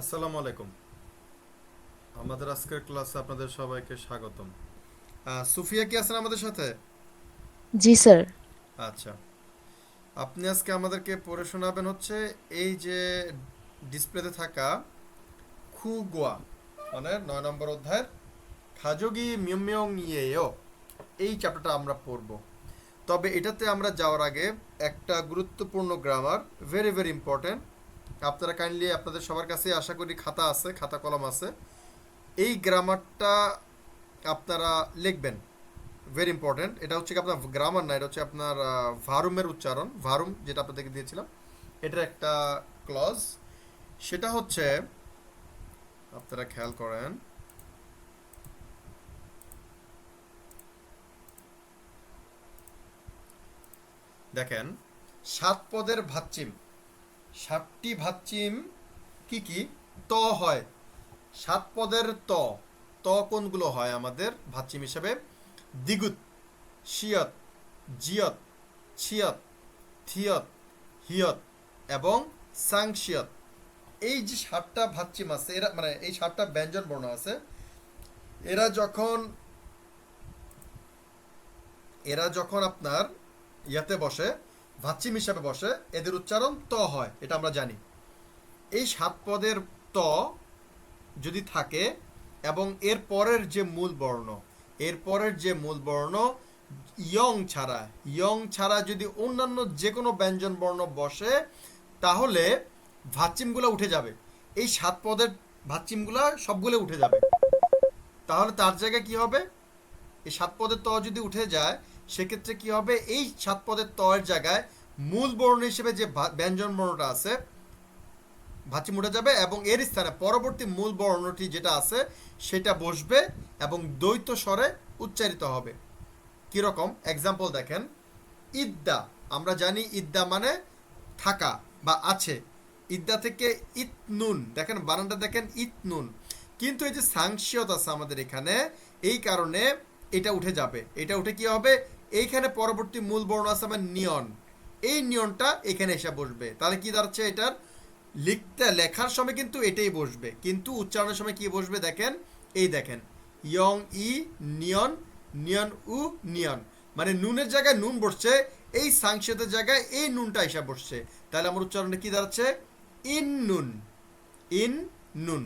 আসসালামু আলাইকুম। আমাদের আজকের ক্লাসে আপনাদের সবাইকে স্বাগতম। সুফিয়া কি আছেন আমাদের সাথে? জি স্যার। আচ্ছা, আপনি আজকে আমাদেরকে পড়ে শোনাবেন হচ্ছে এই যে ডিসপ্লেতে থাকা খুগোয়া, মানে 9 নম্বর অধ্যায়ের খাজোগি মিয়মিয়ং ইয়েও, এই চ্যাপ্টারটা আমরা পড়ব। তবে এটাতে আমরা যাওয়ার আগে একটা গুরুত্বপূর্ণ গ্রামার, ভেরি ভেরি ইম্পর্টেন্ট। আপনারা কাইন্ডলি, আপনাদের সবার কাছে আশা করি খাতা আছে, খাতা কলম আছে, এই গ্রামারটা আপনারা লিখবেন। Very important. এটা হচ্ছে কি আপনার গ্রামার না, এটা হচ্ছে আপনার ভারুমের উচ্চারণ। ভারুম যেটা আপনাদেরকে দিয়েছিলাম, এটার একটা ক্লজ। সেটা হচ্ছে, আপনারা খেয়াল করেন, দেখেন, 7 পদের ভাচ্চিম, 7টি ভাচ্চিম কি কি? ত হয়। 7 পদের ত, ত কোনগুলো হয় আমাদের ভাচ্চিম হিসেবে? দ্বিগুত, শিয়ত, জিয়ত, ছিয়ত, থিয়ত, হিয়ত এবং সাংশিয়ত। এই যে 7টা ভাচ্চিম আছে, এরা মানে এই 7টা ব্যঞ্জন বর্ণ আছে, এরা যখন এরা যখন আপনার ইয়াতে বসে, ভাচ্চিম হিসাবে বসে, এদের উচ্চারণ ত হয়, এটা আমরা জানি। এই 7 পদের ত যদি থাকে এবং এর পরের যে মূল বর্ণ, এর পরের যে মূল বর্ণ ইয়ং ছাড়া যদি অন্যান্য যে কোনো ব্যঞ্জন বর্ণ বসে, তাহলে ভাচ্চিমগুলো উঠে যাবে। এই 7 পদের ভাচ্চিমগুলো সবগুলো উঠে যাবে। তাহলে তার জায়গায় কি হবে? এই 7 পদের ত যদি উঠে যায়, সেক্ষেত্রে কি হবে? এই 7 পদের ত এর জায়গায় মূল বর্ণ হিসেবে যে ব্যঞ্জন বর্ণটা আছে, ভাচ্চিম উঠে যাবে এবং এর স্থানে পরবর্তী মূল বর্ণটি যেটা আছে সেটা বসবে এবং দ্বৈত স্বরে উচ্চারিত হবে। কিরকম? এক্সাম্পল দেখেন, ইদ্দা। আমরা জানি ইদ্দা মানে থাকা বা আছে। ইদ্দা থেকে ইতনুন, দেখেন বানানটা দেখেন, ইতনুন। কিন্তু এই যে সাংশিয়ত আছে আমাদের এখানে, এই কারণে এটা উঠে যাবে। এটা উঠে কি হবে? এইখানে পরবর্তী মূল বর্ণ আছে আমার নিয়ন, এই নিয়নটা এখানে এসে বসবে। তাহলে কি দাঁড়াচ্ছে এটার? লেখার সময় কিন্তু এটাই বসবে, কিন্তু উচ্চারণের সময় কি বসবে দেখেন, এই দেখেন, ইয়ং ই নিয়ন, নিয়ন উ নিয়ন, মানে নুনের জায়গায় নুন বসছে, এই সাংসেদের জায়গায় এই নুনটা এসে বসছে। তাহলে আমার উচ্চারণে কি দাঁড়াচ্ছে? ইন নুন, ইন নুন।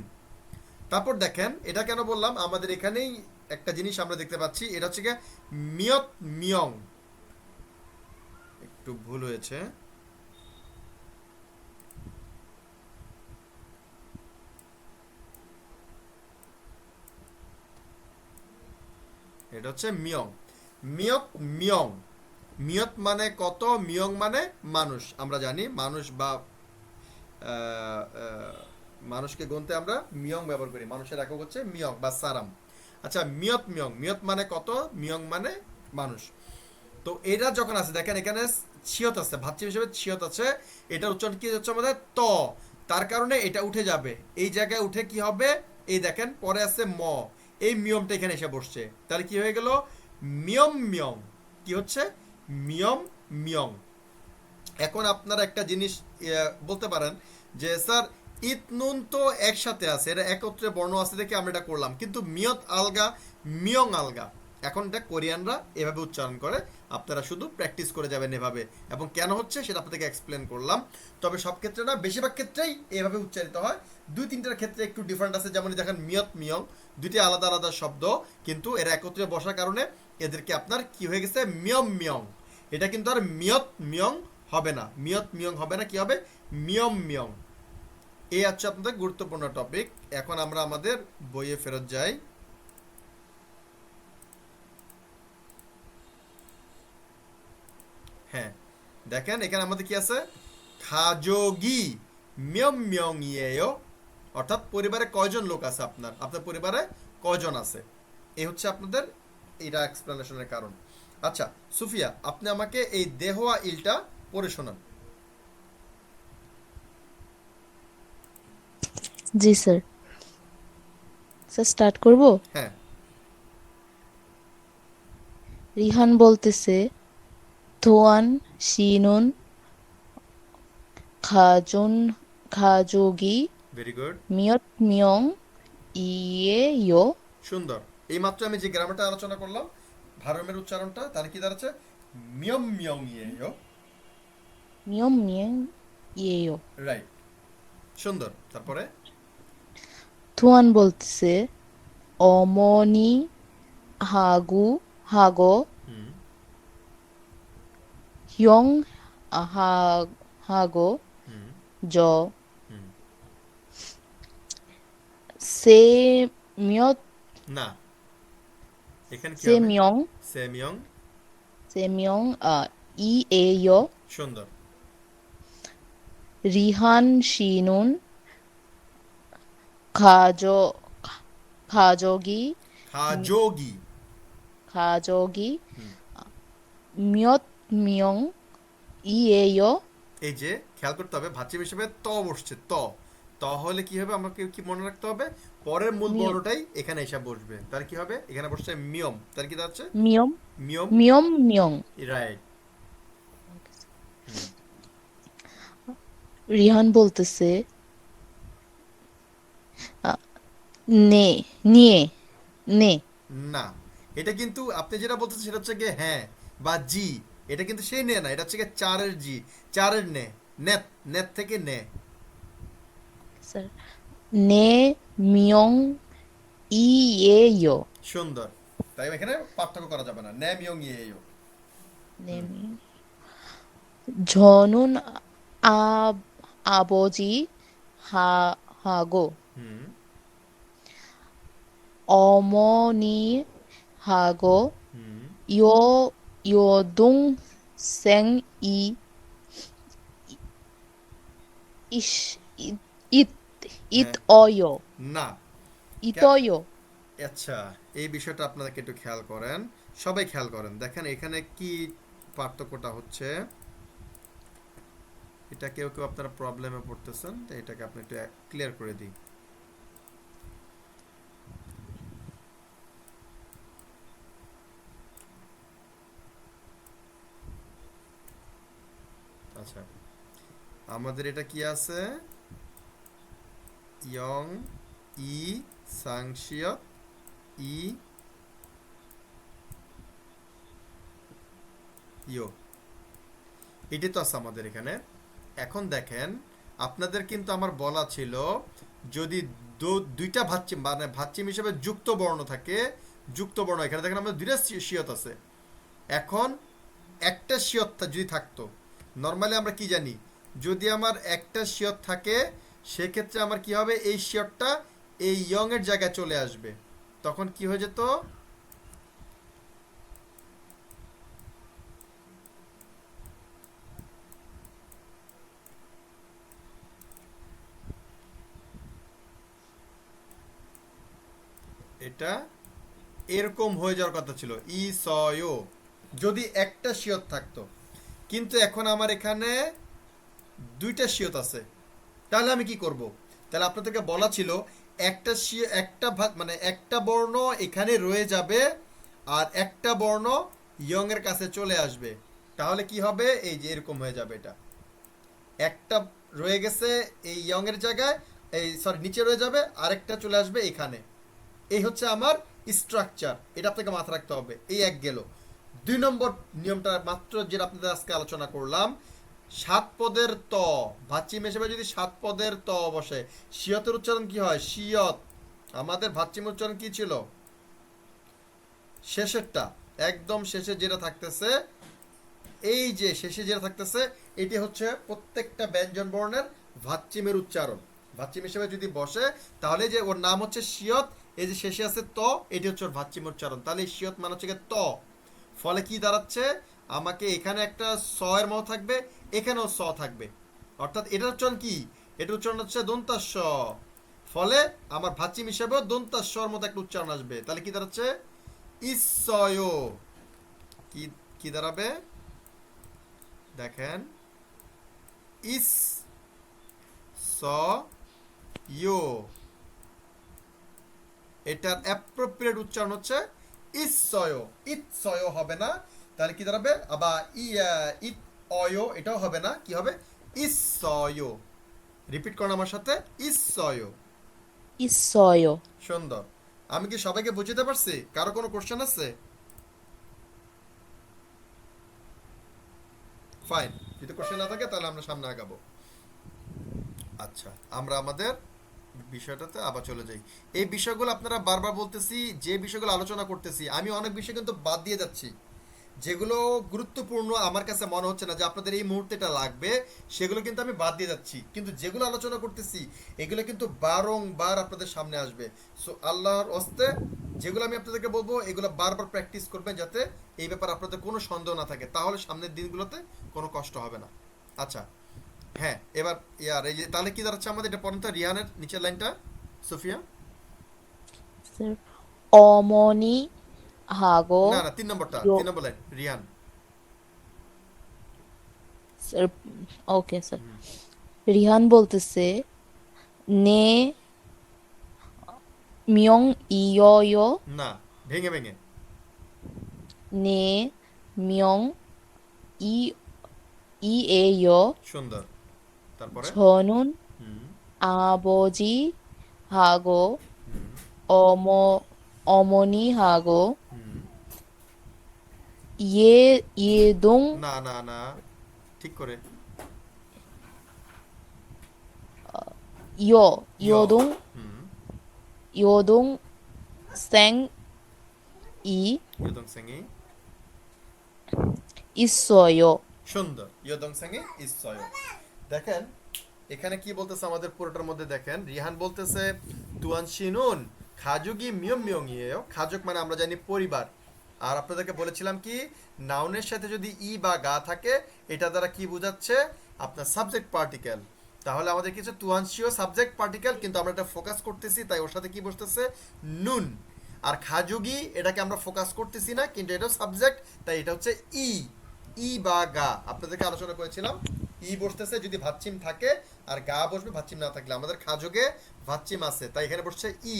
তারপর দেখেন, এটা কেন বললাম, আমাদের এখানেই একটা জিনিস আমরা দেখতে পাচ্ছি, এটা হচ্ছে গিয়ে মিয়ত মিয়ং। একটু ভুল হয়েছে, এটা হচ্ছে মিয়ং। মিয়ত মিয়ং, মিয়ত মানে কত, মিয়ং মানে মানুষ। আমরা জানি মানুষ বা আহ, আহ, মানুষকে গুনতে আমরা মিয়ং ব্যবহার করি, মানুষের একক হচ্ছে মিয়ং বা সারাম। আচ্ছা, মিয়ত মিয়ং, মিয়ত মানে কত, মিয়ং মানে মানুষ। তো এরা যখন আছে, দেখেন এখানে ছিয়ত আছে, ভাতৃ হিসেবে ছিয়ত আছে, এটার উচ্চারণ কি হচ্ছে আমাদের? ত। তার কারণে এটা উঠে যাবে, এই জায়গায় উঠে কি হবে? এই দেখেন পরে আছে ম, এই মিয়মটা এখানে এসে বসছে। তাহলে কি হয়ে গেল? মিয়ম মিয়ং। কি হচ্ছে? মিয়ম মিয়ং। এখন আপনারা একটা জিনিস বলতে পারেন যে স্যার, ইত নুন তো একসাথে আছে, এটা একত্রে বর্ণ আছে দেখে আমরা এটা করলাম, কিন্তু মিয়ত আলগা, মিয়ং আলগা। এখন এটা কোরিয়ানরা এভাবে উচ্চারণ করে, আপনারা শুধু প্র্যাকটিস করে যাবেন এভাবে। এবং কেন হচ্ছে সেটা আপনাদেরকে এক্সপ্লেন করলাম। তবে সব ক্ষেত্রে না, বেশিরভাগ ক্ষেত্রেই এভাবে উচ্চারিত হয়। 2-3টার ক্ষেত্রে একটু ডিফারেন্ট আছে, যেমন দেখেন মিয়ত মিয়ং, দুটি আলাদা আলাদা শব্দ, কিন্তু এরা একত্রে বসার কারণে এদেরকে আপনার কি হয়ে গেছে? মিয়ম মিয়ং। এটা কিন্তু আর মিয়ত মিয়ং হবে না, মিয়ত মিয়ং হবে না, কি হবে? মিয়ম মিয়ং। এই হচ্ছে আপনাদের গুরুত্বপূর্ণ টপিক। এখন আমরা আমাদের বইয়ে ফেরত যাই। হ্যাঁ, দেখেন এখানে আমাদের কি আছে? খাজোগি মিয়ম মিয়ং ইয়েও, অর্থাৎ পরিবারে কয়জন লোক আছে, আপনার আপনার পরিবারে কয়জন আছে, এই হচ্ছে আপনাদের এটা এক্সপ্লেনেশনের কারণ। আচ্ছা সুফিয়া, আপনি আমাকে এই দেহোয়া ইলটা পড়ে শোনান। জি স্যার। স্যার স্টার্ট করব। হ্যাঁ। রিহান বলতেছে, ধোয়ান শিনুন খাজুন খাজোগি ভেরি গুড। মিয়ত মিয়ং ইয়ে ইয়ো সুন্দর। এইমাত্র আমি যে গ্রামারটা আলোচনা করলাম ভারমের উচ্চারণটা, তাহলে কি দাঁড়াচ্ছে? মিয়ম মিয়ং ইয়েও। মিয়ম মিয়ং ইয়ে ইয়ো। রাইট। সুন্দর। তারপরে থুয়ান বলতেছে 어머니 하고 하고 হুম 형 하고 হুম 저 হুম 세몇 না, এখানে কি হবে? 세명 সেমিয়ং। 세명 이에요. সুন্দর। 리한 씨는 가족 가족이 খাজোগি। 가족이 হুম 몇 명이에요? এই যে খেয়াল করতে হবে ভাজ্যিম হিসেবে ত বসছে, ত। ত হলে কি হবে আমাকে কি মনে রাখতে হবে? পরের মূল 미, বর্ণটাই এখানে এসে বসবে। তাহলে কি হবে? এখানে বসছে মিয়ম, তাহলে কি দাঁড়াচ্ছে? 미엄 মিয়ম। 미엄명. রাইট। হুম রিহান বলতেছে আ, নে নিয়ে নে না, এটা কিন্তু আপনি যেটা বলতেছেন সেটা হচ্ছে গিয়ে হ্যাঁ বা জি। এটা কিন্তু সেই নে না, এটা হচ্ছে গিয়ে চারের জি, চারের নে। নেত, নেত থেকে নে। স্যার নে মিয়ং ইয়ে요. সুন্দর। তাই এখানে পার্থক্য করা যাবে না, নে মিয়ং ইয়েও। 네 미. 저는 아버지 하고 হুম 어머니하고 হুম 여동생이 이sh 이 হ্যাঁ 있어요. না। কে- 있어요. আচ্ছা, এই বিষয়টা আপনাদেরকে একটু খেয়াল করেন, সবাই খেয়াল করেন। দেখেন এখানে কি পার্থক্যটা হচ্ছে। এটা কেউ কেউ আপনারা প্রবলেমে পড়তেছেন, তো এটাকে আপনি একটু ক্লিয়ার করে দিই। আচ্ছা, আমাদের এটা কি আছে? ইয়ং ই সাংশিয়ত ই ইয়ো, এটি তো আছে আমাদের এখানে। এখন দেখেন, আপনাদের কিন্তু আমার বলা ছিল যদি দুইটা ভাচ্চিম মানে ভাচ্চিম হিসেবে যুক্ত বর্ণ থাকে, যুক্ত বর্ণ এখানে দেখেন আমাদের দুইটা শিয়ত আছে। এখন একটা শিয়ত যদি থাকতো, নর্মালি আমরা কি জানি, যদি আমার একটা শিয়ত থাকে সেক্ষেত্রে আমার কি হবে? এই শিয়তটা এই ইয়ং এর জায়গায় চলে আসবে। তখন কি হয়ে যেত? এটা এরকম হয়ে যাওয়ার কথা ছিল, ই সয়, যদি একটা শিয়ত থাকতো। কিন্তু এখন আমার এখানে দুইটা শিয়ত আছে, তাহলে আমি কি করব? তাহলে আপনাদেরকে বলা ছিল একটা একটা মানে একটা বর্ণ এখানে রয়ে যাবে আর একটা বর্ণ ইয়ং এর কাছে চলে আসবে। তাহলে কি হবে? এই যে এরকম হয়ে যাবে। এটা একটা রয়ে গেছে এই ইয়ং এর জায়গায়, এই সরি নিচে রয়ে যাবে, আরেকটা চলে আসবে এখানে। এই হচ্ছে আমার স্ট্রাকচার, এটা আপনাকে মাথায় রাখতে হবে। এই এক গেল। 2 নম্বর নিয়মটা মাত্র যেটা আপনাদের আজকে আলোচনা করলাম, 7 পদের ত, ভাচ্চিম হিসেবে যদি 7 পদের ত বসে, শিয়তের উচ্চারণ কি হয়? শিয়ত। আমাদের ভাচ্চিম উচ্চারণ কি ছিল? শেষেরটা, একদম শেষে যেটা থাকতেছে, এই যে শেষে যেটা থাকতেছে, এটি হচ্ছে প্রত্যেকটা ব্যঞ্জন বর্ণের ভাচ্চিমের উচ্চারণ। ভাচ্চিম হিসেবে যদি বসে তাহলে যে ওর নাম হচ্ছে শিয়ত, এই যে শেষে আছে ত, এটি হচ্ছে ওর ভাচ্চিম উচ্চারণ। তাহলে এই শিয়ত মানে হচ্ছে ত। ফলে কি দাঁড়াচ্ছে? আমাকে এখানে একটা স এর মতো থাকবে, এখানেও স থাকবে। অর্থাৎ এটার উচ্চারণ কি? এটার উচ্চারণ হচ্ছে দন্তাস্ব। ফলে আমার ভাচ্চিম হিসেবেও দন্তাস্বর মতো একটা উচ্চারণ আসবে। তাহলে কি দাঁড়াচ্ছে? ইসয়। কি কি দাঁড়াবে? দেখেন, ইস স ইয়ো, এটার অ্যাপ্রোপ্রিয়েট উচ্চারণ হচ্ছে ইসয়। ইৎসয় হবে না। তাহলে কি দাঁড়াবে? আবার ইত অয়, এটাও হবে না। কি হবে? ইসয়। রিপিট করুন আমার সাথে, ইসয়। 있어요. সুন্দর। আমি কি সবাইকে বুঝতে পারছি? কারো কোনো কোশ্চেন আছে? ফাইন, যদি কোশ্চেন না থাকে তাহলে আমরা সামনে আগাবো। আচ্ছা, আমরা আমাদের বিষয়টাতে আবার চলে যাই। এই বিষয়গুলো আপনারা বারবার বলতেছি, যে বিষয়গুলো আলোচনা করতেছি আমি অনেক বিষয় কিন্তু বাদ দিয়ে যাচ্ছি, যেগুলো গুরুত্বপূর্ণ আমার কাছে মনে হচ্ছে না যে আপনাদের এই মুহূর্তে এটা লাগবে, সেগুলো কিন্তু আমি বাদ দিয়ে যাচ্ছি। কিন্তু যেগুলো আলোচনা করতেছি এগুলো কিন্তু বারংবার আপনাদের সামনে আসবে। সো আল্লাহর হস্তে যেগুলো আমি আপনাদেরকে বলবো এগুলো বারবার প্র্যাকটিস করবেন, যাতে এই ব্যাপারে আপনাদের কোনো সন্দেহ না থাকে, তাহলে সামনের দিনগুলোতে কোনো কষ্ট হবে না। আচ্ছা, হ্যাঁ, এবার ইয়ার এই যে তাহলে কি দাঁড়াচ্ছে আমাদের, এটা পর্যন্ত রিহানের নিচের লাইনটা, সুফিয়া। না 어머니하고 না, 3 নম্বরটা, 요 3 number line, Rihan. Sir, okay sir. Rihan বলতেছে নে মিয়ং ইয়য় না, ভেঙে ভেঙে। নে মিয়ং 이 이에요. সুন্দর। তারপরে 저는 হুম 아버지하고 হুম 어머니하고 হুম। 예동 না না না, ঠিক করে। ইয়। 요동 হুম। 요동생이 ইয়দং সেঙ্গি। 있어요. সুন্দর, ইয়দং সেঙ্গি ইসয়। দেখেন এখানে কি বলতেছে আমাদের পুরোটার মধ্যে, দেখেন রিহান বলতেছে তুয়ান শিনুন খাজুগি মিয়ম মিয়ং ইয়েও। খাজুক মানে আমরা জানি পরিবার। আর আপনাদেরকে বলেছিলাম কি, নাউনের সাথে যদি ই বা গা থাকে এটা দ্বারা কি বোঝাচ্ছে, আপনার সাবজেক্ট পার্টিকেল। তাহলে আমাদের কিছু তুয়ানশীয় সাবজেক্ট পার্টিকেল, কিন্তু আমরা এটা ফোকাস করতেছি তাই ওর সাথে কি বসতেছে, নুন। আর খাজুগি এটাকে আমরা ফোকাস করতেছি না, কিন্তু এটা সাবজেক্ট, তাই এটা হচ্ছে ই। ই বা গা আপনাদেরকে আলোচনা করেছিলাম, ই বসতেছে যদি ভাচ্চিম থাকে, আর গা বসবে ভাচ্চিম না থাকলে। আমাদের খাজুগে ভাচ্চিম আছে তাই এখানে বসছে ই।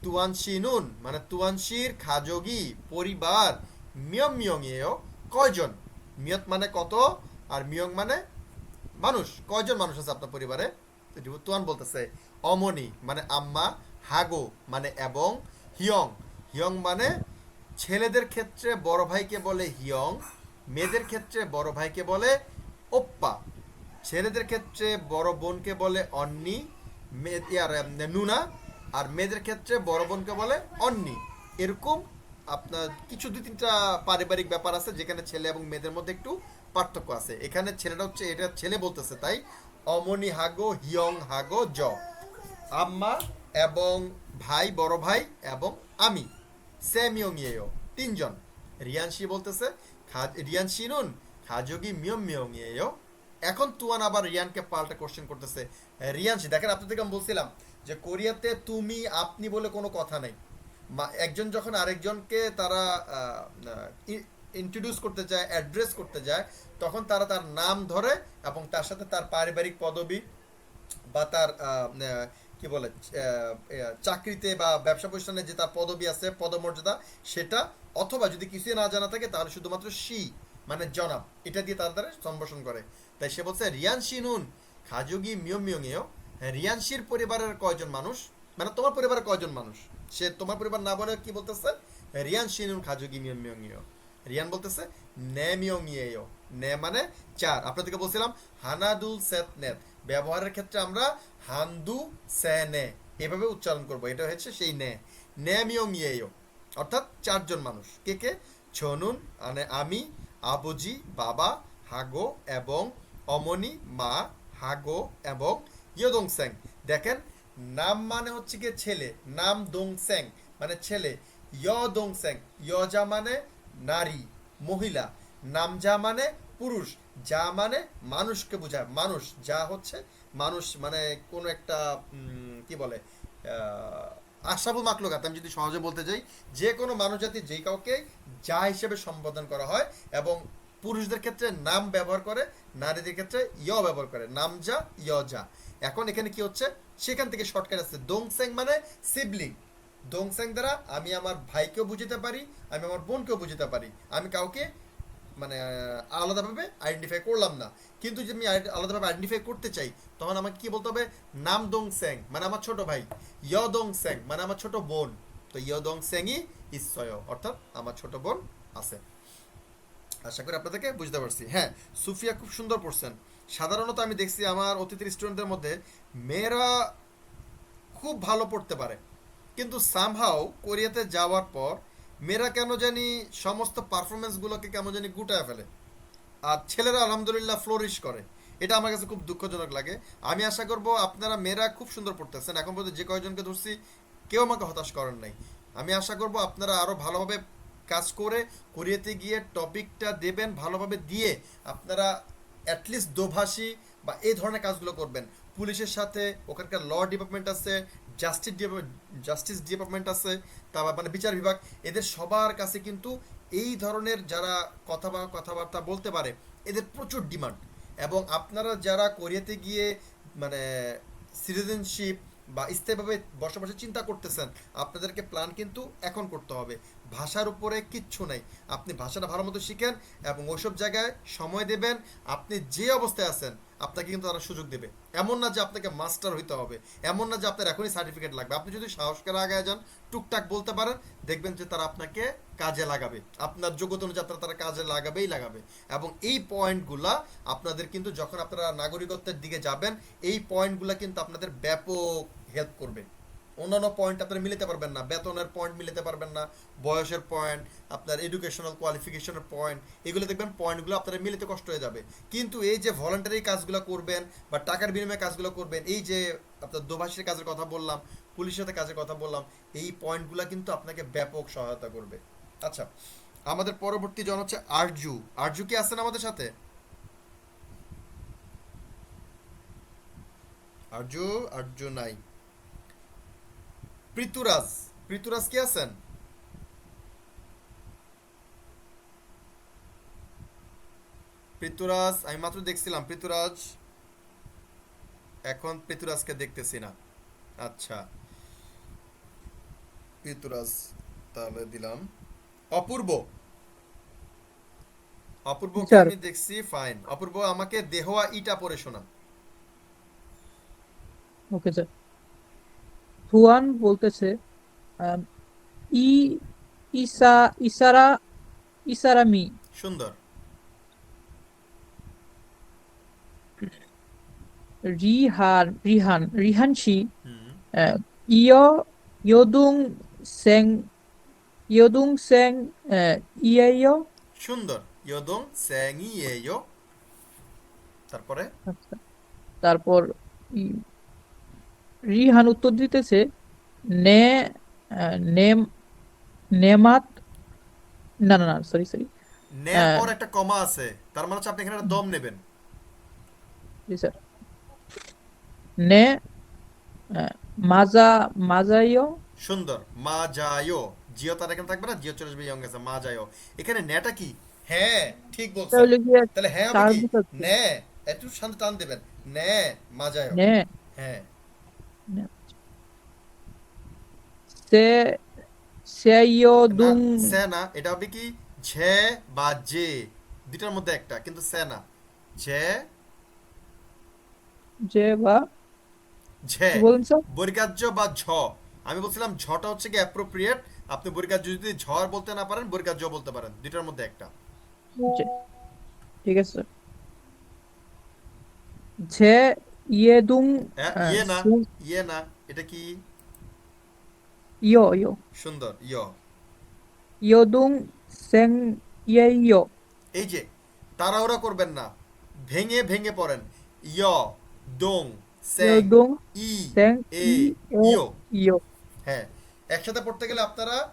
তুয়ানশিনুন মানে তুয়ানশির খাজগি পরিবার, মিয়ং মিয়ং এও কয়জন। মিয়ত মানে কত, আর মিয়ং মানে মানুষ, কয়জন মানুষ আছে আপনার পরিবারে। তুয়ান বলতেছে অমনি মানে আম্মা, হাগো মানে এবং, হিয়ং, হিয়ং মানে ছেলেদের ক্ষেত্রে বড় ভাইকে বলে হিয়ং, মেয়েদের ক্ষেত্রে বড় ভাইকে বলে ওপ্পা, ছেলেদের ক্ষেত্রে বড় বোনকে বলে অন্নি, নুনা, আর মেয়েদের ক্ষেত্রে বড় বোনকে বলে অন্নি। এরকম আপনার কিছু 2-3টা পারিবারিক ব্যাপার আছে যেখানে ছেলে এবং মেয়েদের মধ্যে একটু পার্থক্য আছে। এখানে ছেলেটা হচ্ছে, এটা ছেলে বলতেছে তাই অমনি হাগো হিয়ং হাগো জ, আম্মা এবং ভাই, বড় ভাই এবং আমি, স্যামিয়ং ইয়েও, 3জন। রিয়ানশি বলতেছে রিয়ানশি নুন খাজোগি মিয়ম মিয়ং ইয়েও। এখন তুয়ান আবার রিয়ানকে পাল্টা কোশ্চেন করতেছে। রিয়ানশি, দেখেন আপনাদেরকে আমি বলছিলাম যে কোরিয়াতে তুমি আপনি বলে কোনো কথা নেই। একজন যখন আরেকজনকে তারা ইন্ট্রোডিউস করতে যায়, অ্যাড্রেস করতে যায়, তখন তারা তার নাম ধরে এবং তার সাথে তার পারিবারিক পদবি বা তার কি বলে চাকরিতে বা ব্যবসা প্রতিষ্ঠানে যে তার পদবি আছে, পদমর্যাদা, সেটা, অথবা যদি কিছুই না জানা থাকে তাহলে শুধুমাত্র শি মানে জনাব, এটা দিয়ে তার দ্বারা সম্ভাষণ করে। তাই সে বলছে রিয়ান শিনুন খাজুগি মিয়ং মিয়ং এও। রিয়ানশির পরিবারের কয়জন মানুষ, মানে তোমার পরিবারের কয়জন মানুষ। সে তোমার পরিবার না বলে কি বলতেছে, রিয়ান শিনুন খাজুগি মিয়ং মিয়ং এও। রিয়ান বলতেছে নে মিয়ং ইয়েও, নে মানে 4। আপনাদেরকে বলছিলাম হানাদুল সেত নেত ব্যবহারের ক্ষেত্রে আমরা হান্দু সে নে এভাবে উচ্চারণ করব, এটা হচ্ছে সেই নে, নে মিয়ং ইয়েও, অর্থাৎ 4জন মানুষ। কে কে, ছনুন মানে আমি, আবুজি বাবা, হাগো এবং অমনি মা, হাগো এবং ইয়োদং স্যাং। দেখেন নাম মানে হচ্ছে গিয়ে ছেলে, নাম দং স্যাং মানে ছেলে, ইয়দং স্যাং ইয়জা মানে নারী মহিলা, নামজা মানে পুরুষ, যা মানে মানুষকে বোঝায়, মানুষ যা হচ্ছে মানুষ মানে কোন একটা কি বলে আশরাফুল মাখলুকাত, আমি যদি সহজে বলতে যাই, যে কোনো মানুষ জাতি যে কাউকে যা হিসেবে সম্বোধন করা হয়, এবং পুরুষদের ক্ষেত্রে নাম ব্যবহার করে, নারীদের ক্ষেত্রে ইয় ব্যবহার করে, নামজা ইয়জা। এখন এখানে কি হচ্ছে, সেখান থেকে শর্টকাট আছে, দোংসেং মানে সিবলিং। দোংসেং দ্বারা আমি আমার ভাইকেও বুঝতে পারি, আমি আমার বোনকেও বুঝতে পারি, আমি কাউকে মানে আলাদাভাবে আইডেন্টিফাই করলাম না। কিন্তু যদি আমি আলাদাভাবে আইডেন্টিফাই করতে চাই, তখন আমাকে কি বলতে হবে? নাম দং স্যাং মানে আমার ছোট ভাই, ইয় দং স্যাং মানে আমার ছোট বোন। তো ইয় দং স্যাংই ইসয়, অর্থাৎ আমার ছোট বোন আছে। আশা করি আপনাদেরকে বুঝতে পারছি। হ্যাঁ, সুফিয়া খুব সুন্দর পড়ছেন। সাধারণত আমি দেখছি আমার অতিথির স্টুডেন্টদের মধ্যে মেয়েরা খুব ভালো পড়তে পারে, কিন্তু সামহাও কোরিয়াতে যাওয়ার পর মেয়েরা কেন জানি সমস্ত পারফরমেন্সগুলোকে কেমন জানি গুটায় ফেলে, আর ছেলেরা আলহামদুলিল্লাহ ফ্লোরিশ করে। এটা আমার কাছে খুব দুঃখজনক লাগে। আমি আশা করব আপনারা মেয়েরা খুব সুন্দর পড়তেছেন, এখন পর্যন্ত যে কয়জনকে ধরছি কেউ আমাকে হতাশ করেন নাই। আমি আশা করব আপনারা আরও ভালোভাবে কাজ করে কোরিয়াতে গিয়ে টপিকটা দেবেন, ভালোভাবে দিয়ে আপনারা অ্যাটলিস্ট দোভাষী বা এই ধরনের কাজগুলো করবেন। পুলিশের সাথে ওখানকার ল ডিপার্টমেন্ট আছে, জাস্টিস ডিপার্টমেন্ট আছে, তারপর মানে বিচার বিভাগ, এদের সবার কাছে কিন্তু এই ধরনের যারা কথাবার্তা বলতে পারে এদের প্রচুর ডিমান্ড। এবং আপনারা যারা কোরিয়াতে গিয়ে মানে সিটিজেনশিপ বা স্থায়ীভাবে বসবাসের চিন্তা করতেছেন, আপনাদেরকে প্ল্যান কিন্তু এখন করতে হবে। ভাষার উপরে কিচ্ছু নেই, আপনি ভাষাটা ভালো মতো শিখেন এবং ওইসব জায়গায় সময় দেবেন। আপনি যে অবস্থায় আছেন আপনাকে কিন্তু তারা সুযোগ দেবে। এমন না যে আপনাকে মাস্টার হইতে হবে, এমন না যে আপনার এখনই সার্টিফিকেট লাগবে। আপনি যদি সাহস করে আগায় যান, টুকটাক বলতে পারেন, দেখবেন যে তারা আপনাকে কাজে লাগাবে, আপনার যোগ্যতা অনুযায়ী তারা কাজে লাগাবে। এবং এই পয়েন্টগুলা আপনাদের কিন্তু যখন আপনারা নাগরিকত্বের দিকে যাবেন, এই পয়েন্টগুলা কিন্তু আপনাদের ব্যাপক হেল্প করবে। অন্যান্য পয়েন্ট আপনারা মিলাতে পারবেন না, বেতনের পয়েন্ট মিলাতে পারবেন না, বয়সের পয়েন্ট, আপনার এডুকেশনাল কোয়ালিফিকেশনের পয়েন্ট, এগুলো দেখবেন পয়েন্টগুলো আপনারা মিলাতে কষ্ট হয়ে যাবে। কিন্তু এই যে ভলান্টারি কাজগুলো করবেন বা টাকার বিনিময়ে কাজগুলো করবেন, এই যে আপনার দোভাষীর কাজের কথা বললাম, পুলিশের সাথে কাজের কথা বললাম, এই পয়েন্টগুলো কিন্তু আপনাকে ব্যাপক সহায়তা করবে। আচ্ছা, আমাদের পরবর্তী জন হচ্ছে আরজু। আরজু কি আছেন আমাদের সাথে? আরজু, আরজু নাই। পৃথুরাজ, পৃথুরাজ কি আছেন? পৃথুরাজ আমি মাত্র দেখছিলাম, পৃথুরাজ এখন পৃথুরাজকে দেখতেছি না। আচ্ছা, পৃথুরাজ তাহলে দিলাম। অপূর্ব, অপূর্বকে স্যার। আমি দেখছি, ফাইন। অপূর্ব আমাকে দেহয়া ইটা পড়ে শোনান। Okay sir. হুয়ান বলতেছে আম, ই ইসা ইসারা ইসারামি সুন্দর। রিহানশি হুম, ইয় ইয়দুং সেং ইয়দুং সেং ইয়েয়। সুন্দর। ইয়োদং স্যাংই এয়ো। তারপরে আচ্ছা, তারপর ই- রিহান উত্তর দিতেছে নে নেম নেমাত, না না না, সরি সরি। নের পর একটা কমা আছে, তার মানে হচ্ছে আপনি এখানে একটা দম নেবেন। জি স্যার। নে মাজা মাজাইয়। সুন্দর। মা যায়ও, জিও তার এখানে থাকবে না, জিও চলে আসবে ইয়ং গেছে, মা যায়ও। এখানে নেটা কি? হ্যাঁ, ঠিক বলছেন। তাহলে গিয়ে তাহলে হ্যাঁ হবে চার কি? বোঝাচ্ছে। নে, একটু শান্ত টান দেবেন। নে, মা যায়ও। নে হ্যাঁ। নে- সে সেয় না, দুং। সে না, এটা হবে কি? ঝে বা জে, দুটার মধ্যে একটা, কিন্তু সে না। ঝে, যে বা ঝে, কি বলেন স্যার? বর্গাজ্য বা ঝ। আমি বলছিলাম ঝটা হচ্ছে কি অ্যাপ্রোপ্রিয়েট। আপনি বর্গাজ্য যদি ঝড় বলতে না পারেন, বর্গাজ্য বলতে পারেন, দুটার মধ্যে একটা। যে, ঠিক আছে স্যার। যে ইয়ে দুং হ্যাঁ, ইয়ে না, সে- ইয়ে না, এটা কি? ইয়ো ইয়ো সুন্দর, ইয়। ইয়ো দুং সেং ইয়ে ইয়ো এই যে তাড়াহুড়া করবেন না, ভেঙে ভেঙে পড়েন। ইয়, দং, ইয়ো স্যাং, দুং ই, সেং এ, ই এ ইয়। ইয়ো। হ্যাঁ, একসাথে পড়তে গেলে আপনারা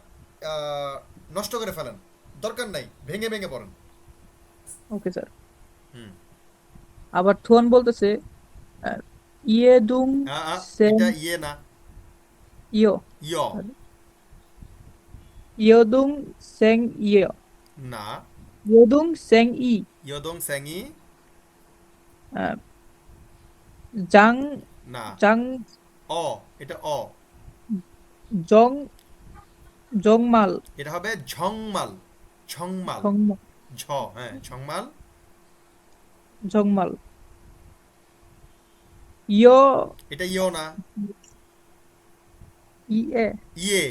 নষ্ট করে ফেলেন, দরকার নাই, ভেঙে ভেঙে পড়েন। Okay sir. হুম। আবার থুয়ান বলতেছে আহ, ইয়ে দুং সেং এটা ইয়ে না, ইয়ো ইয়। ইয়ো দুং সেং ইয়ো না, ইয়ো দুং সেং ই ইয়দং স্যাংই। আহ, জাং না, জাং অ, এটা অ। জং জংমাল এটা হবে ঝংমাল, ঝংমাল, ঝংমাল ঝ, হ্যাঁ ঝংমাল। 정말 ইয় এটা ইও না, ইয়ে ইয়ে,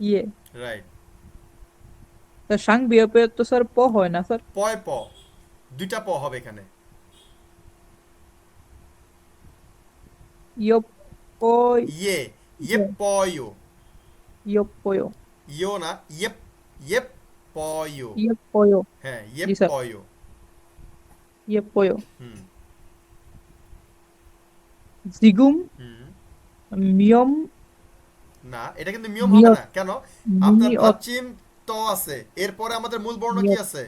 ইয়ে রাইট। তো সাং বিয়োপে তো স্যার প হয় না স্যার পয় প, দুইটা প হবে এখানে। ইয় পয় ইয়ে, ইয়েপ পয়ো, ইয় পয় ইও না, ইয়েপ, ইয়েপ পয়ো, ইয়ে পয় হ্যাঁ জি ইয়েপ স্যার পয়ো। ইয়ে পয় হুম জিগুম হুম। মিয়ম না, এটা কিন্তু নিয়ম হবে মিয়ত না, কেন? আপনার মিয়ত ভাচ্চিম ত আছে, এরপরে আমাদের মূল বর্ণ কি আছে?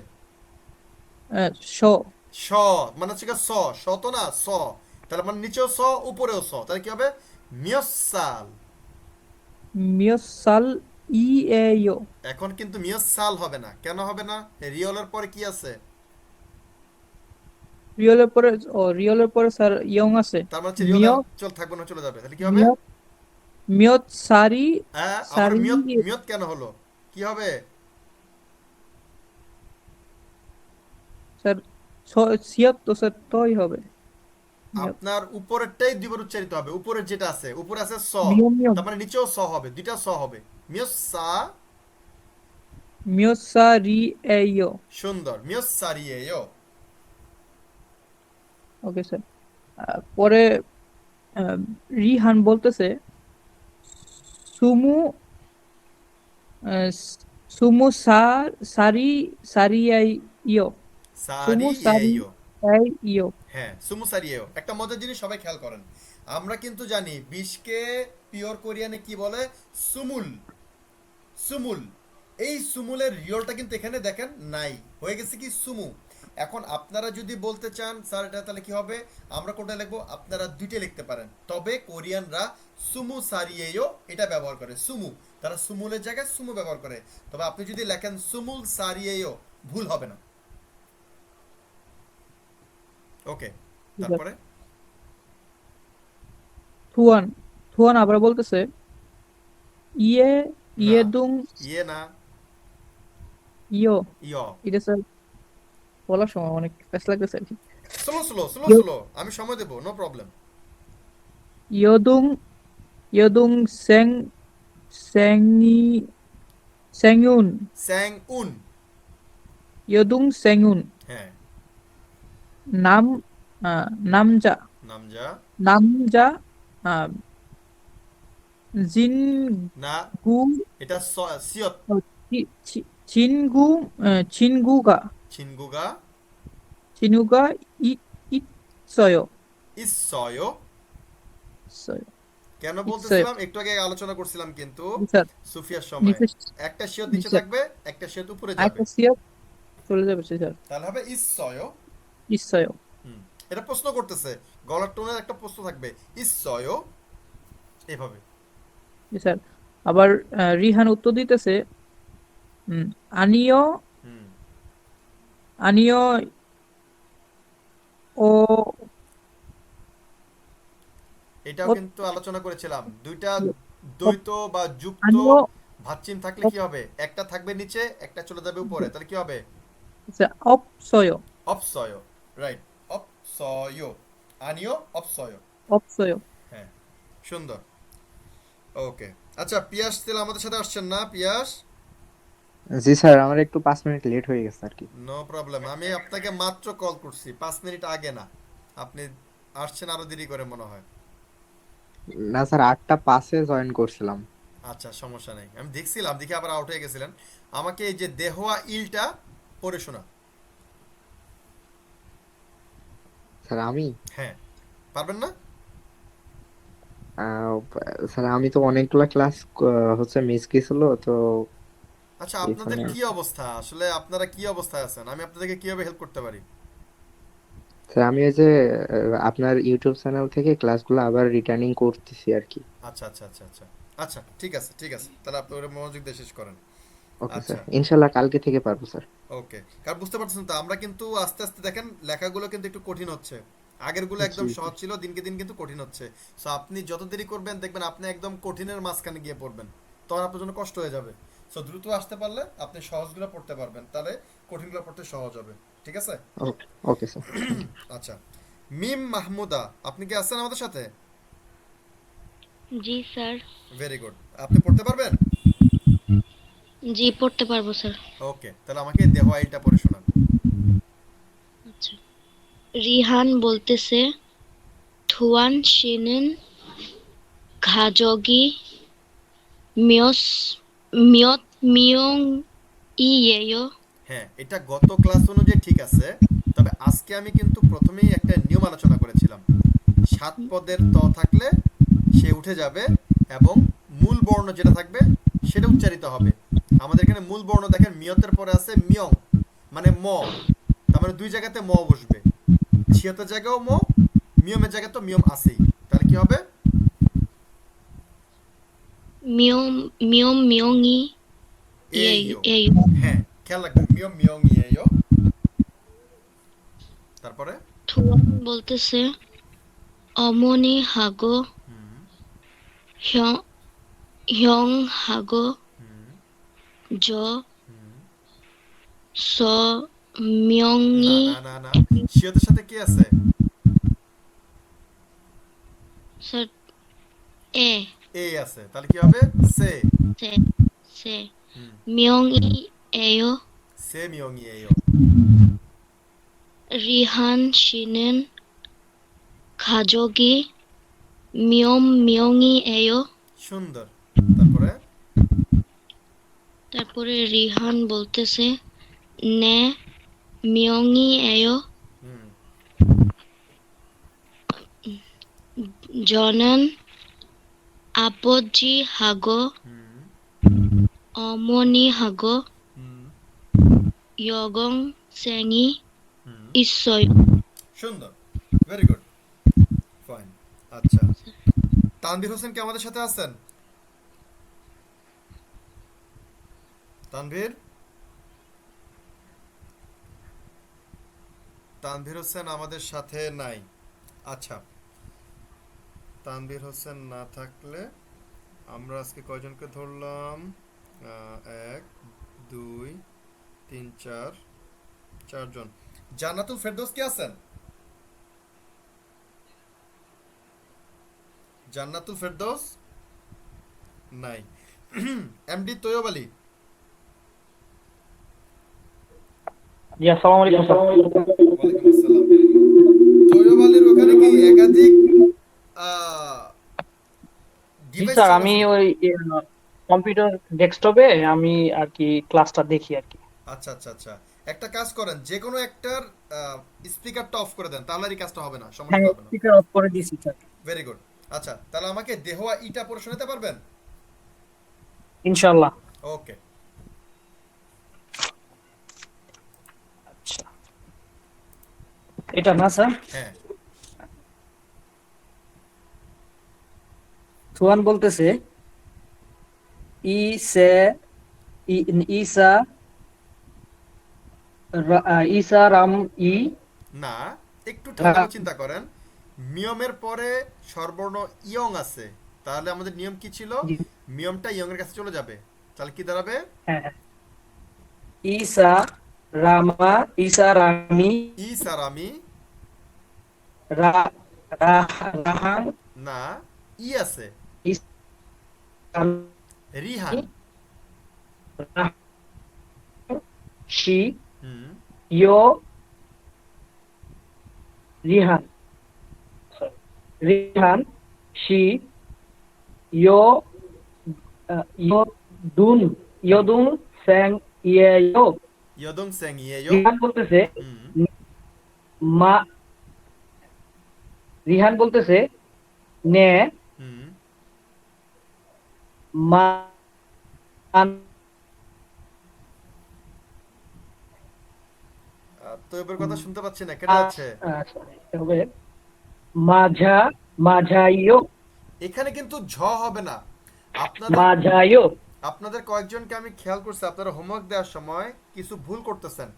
স স, মানে হচ্ছে গিয়ে স, স তো না, স। তাহলে মানে নিচেও স, উপরেও স, তাহলে কি হবে? মিয়সাল। মিয়সাল ই এ ইয় এখন কিন্তু মিয়সাল হবে না, কেন হবে না? রিয়লের পরে কি আছে? রিয়লের পরে স্যার ইয়ং আছে তার মানে হচ্ছে রিয়ল মিয় আর চল থাকবে না, চলে যাবে, তাহলে কি হবে? মিয়ত মিয়ত সারি হ্যাঁ, আবার সারি মিয়ত, মিয়ত কেন হলো? কি হবে? স্যার সিয়ত তো স্যার তই হবে মিয়ত আপনার উপরেরটাই দুইবার উচ্চারিত হবে, উপরের যেটা আছে, উপরে আছে স, মিয়ম মিয়ম তার মানে নিচেও স হবে, দুইটা স হবে। মিয়সা, মিয়সারি এ ইয় সুন্দর, মিয়সারিয়ে। ওকে স্যার পরে আহ, রিহান বলতেছে সুমু আহ, সুমু সারি সারিয়াই ইয় সুমু সারি সারিয়েও, আই ইয় হ্যাঁ সুমুসারিয়েও। একটা মজার জিনিস সবাই খেয়াল করেন, আমরা কিন্তু জানি বিষকে পিওর কোরিয়ানে কি বলে? সুমুল, সুমুল। এই সুমুলের রিয়লটা কিন্তু এখানে দেখেন নাই, হয়ে গেছে কি সুমু। এখন আপনারা যদি বলতে চান স্যার এটা তাহলে কি হবে, আমরা কোনটা লিখবো? আপনারা দুইটা লিখতে পারেন, তবে কোরিয়ানরা সুমু সারিয়েও এটা ব্যবহার করে, সুমু। তারা সুমুলের জায়গায় সুমু ব্যবহার করে, তবে আপনি যদি লেখেন সুমুল সারিয়েও, ভুল হবে না। ওকে, ঠিক আছে তারপরে থুয়ান থুয়ান আবার বলতেছে ইয়ে না, ইয়ে দুং ইয়ে না, ইয় ইয়। এটা স্যার বলার সময় অনেক প্যাস লাগতেছে আর কি স্লো স্লো স্লো ইয় স্লো, আমি সময় দেবো, নো প্রবলেম। ইয়দুং ইয়দুং সেংই সেংউন স্যাং উন, ইয়দুং সেংউন হ্যাঁ নাম নামজা নামজা, নামজা আহ, জিনগু না এটা সিয়ত, চিনগু চিনগুগা ছিনগুগা, চিনুগা 이 있어요. ইসয়। 있어요. কেন 있어요. বলতেছিলাম একটু আগে আলোচনা করছিলাম কিন্তু স্যার সুফিয়ার সময়, নিচে একটা শিয়ত নিচে নিচে থাকবে, একটা শিয়ত উপরে যাবে, আরেকটা সিয়াপ চলে যাবে স্যার তাহলে হবে ইসয়। 있어요. হুম, এটা প্রশ্ন করতেছে, গলার টোনের একটা প্রশ্ন থাকবে, ইসয়, এভাবে। জি স্যার আবার রিহান উত্তর দিতেছে 음, 아니요 হুম, 아니요 어, এটাও 어, কিন্তু আলোচনা করেছিলাম, দুইটা 어, দ্বৈত বা যুক্ত 아니요 ভাচ্চিম থাকলে 어, কি হবে? একটা থাকবে নিচে, একটা চলে যাবে উপরে, তাহলে কি হবে? স্যার 없어요. অপসয়, রাইট, অপসয়, আনিও অপসয়। 없어요. হ্যাঁ, সুন্দর। ওকে, আচ্ছা পিয়াস তেল আমাদের সাথে আসছেন না পিয়াস? জি স্যার, আমার একটু 5 মিনিট লেট হয়ে গেছে আর কি। নো প্রবলেম, আমি আপনাকে মাত্র কল করছি, 5 মিনিট আগে না। আপনি আসছেন আরো দেরি করে মনে হয়। না স্যার, 8টা 5-এ জয়েন করছিলাম। আচ্ছা সমস্যা নেই, আমি দেখছিলাম, দেখে আবার আউট হয়ে গেছিলেন। আমাকে এই যে দেহোয়া ইলটা পড়ে শোনা। স্যার আমি হ্যাঁ, পারবেন না? আহ, স্যার আমি তো অনেকগুলা ক্লাস হচ্ছে মিস গেছিল তো আচ্ছা আপনাদের এখানে। কি অবস্থা, আসলে আপনারা কি অবস্থায় আছেন, আমি আপনাদেরকে কিভাবে হেল্প করতে পারি? স্যার আমি ওই যে আপনার ইউটিউব চ্যানেল থেকে ক্লাসগুলো আবার রিটার্নিং করতেছি আর কি। আচ্ছা আচ্ছা আচ্ছা আচ্ছা, আচ্ছা ঠিক আছে ঠিক আছে, তাহলে আপনি ওটা মনোযোগ দিয়ে শেষ করেন। ওকে স্যার, আচ্ছা, ইনশাল্লাহ কালকে থেকে পারবো স্যার। ওকে। কারণ বুঝতে পারছেন তো, আমরা কিন্তু আস্তে আস্তে দেখেন লেখাগুলো কিন্তু একটু কঠিন হচ্ছে, আগেরগুলো একদম জি জি। সহজ ছিল, দিনকে দিন কিন্তু কঠিন হচ্ছে। সো আপনি যত দেরি করবেন দেখবেন আপনি একদম কঠিনের মাঝখানে গিয়ে পড়বেন, তখন আপনার জন্য কষ্ট হয়ে যাবে। সো দ্রুত আসতে পারলে আপনি সহজগুলো পড়তে পারবেন, তাহলে কঠিনগুলো পড়তে সহজ হবে। ঠিক আছে? Okay sir. আচ্ছা, মিম মাহমুদা, আপনি কি আছেন আমাদের সাথে? জি স্যার। Very good. আপনি পড়তে পারবেন? জি পড়তে পারবো স্যার। ওকে, তাহলে আমাকে দেওয়া এটা পড়ে শোনান। আচ্ছা। রিহান বলতেছে থুয়ান শিনেন ঘাজগি মিয়স মিয়ত মিয়ং ইয়েয়। হ্যাঁ, এটা গত ক্লাস অনুযায়ী ঠিক আছে, তবে আজকে আমি কিন্তু প্রথমেই একটা নিয়ম আলোচনা করেছিলাম। 7 পদের ত থাকলে সে উঠে যাবে এবং মূল বর্ণ যেটা থাকবে সেটা উচ্চারিত হবে। আমাদের এখানে মূল বর্ণ দেখেন মিয়তের পরে আছে মিয়ং, মানে ম, তার মানে দুই জায়গাতে ম বসবে। ছিয়তের জায়গাও ম, মিয়মের জায়গায় তো মিয়ম আছেই, তাহলে কি হবে? মিয়ম মিয়ম মিয়ং ই এইও। ইয়েয়। হ্যাঁ, খেয়াল রাখবেন, মিয়ম মিয়ং ইয়েও। তারপরে থুয়ান বলতেছে অমনি হাগো হুম hyung hyung hago হুম jo হুম so না myongi না না না, শিয়তের সাথে কি আছে? sir e এ আছে, তাহলে কি হবে? সে। se se হুম, myongi eyo. সে মিয়ং ইয়েও। রিহান শিনেন 가족이 myongi সুন্দর। তারপরে তারপরে রিহান বলতেছে নে myong이에요. হুম 저는 아버지하고 হুম 어머니하고 হুম 여동생이 হুম 있어요. সুন্দর, ভেরি গুড, ফাইন। আচ্ছা, তানভীর হোসেন কি আমাদের সাথে আছেন? তানভীর, তানভীর হোসেন আমাদের সাথে নাই। আচ্ছা, তানভীর হোসেন না থাকলে আমরা আজকে কয়জনকে ধরলাম? 1 2 3 4, 4জন। জান্নাতুল ফেরদৌস কি আছেন? জান্নাতুল ফেরদৌস নাই। এমডি তৈয়ব আলী, জি আসসালামু আলাইকুম স্যার। ওয়ালাইকুম আসসালাম। তৈয়ব আলীর ওখানে কি একাধিক জি ডিভাইস স্যার, আমি চলতেছিল? ওই কম্পিউটার ডেস্কটপে আমি আর কি ক্লাসটা দেখি আর কি। আচ্ছা আচ্ছা আচ্ছা, একটা কাজ করেন, যে কোনো একটার স্পিকারটা অফ করে দেন, তাহলে আর এই কাজটা হবে না, হ্যাঁ, সমস্যাটা হবে না। স্পিকার অফ করে দিয়েছি স্যার। Very good. আচ্ছা, তাহলে আমাকে দেহওয়া ইটা পড়ে শোনাতে পারবেন? ইনশাআল্লাহ। ওকে। আচ্ছা, এটা না স্যার। হ্যাঁ, সুহান বলতেছে ই সে ইসা ইসা রাম ই না, একটু ঠান্ডা চিন্তা করেন। মিয়মের পরে স্বরবর্ণ ইয়ং আছে, তাহলে আমাদের নিয়ম কি ছিল? জি, মিয়মটা ইয়ং এর কাছে চলে যাবে, তাহলে কি দাঁড়াবে? হ্যাঁ হ্যাঁ। ইসা রামা ইসা রামি ই সারামি। রা রাহান না, ই আছে, ইসা রিহান। শি হুম ইয়ো রিহান রিহান শি ইয়ো ইয়দুন ইয়দুন স্যাং ইয়েয়ো। ইয়দং সেং ইয়েও। রিহান বলতেছে হুম মা রিহান বলতেছে নে হুম মা তৈয়বের কথা শুনতে পাচ্ছি না, কেটে যাচ্ছে। হবে মাঝা মাঝাইয়ো এখানে কিন্তু ঝ হবে না। আপনাদের মাঝাইয়ো। আপনাদের কয়েকজনকে আমি খেয়াল করছি, আপনারা হোমওয়ার্ক দেওয়ার সময় কিছু ভুল করতেছেন।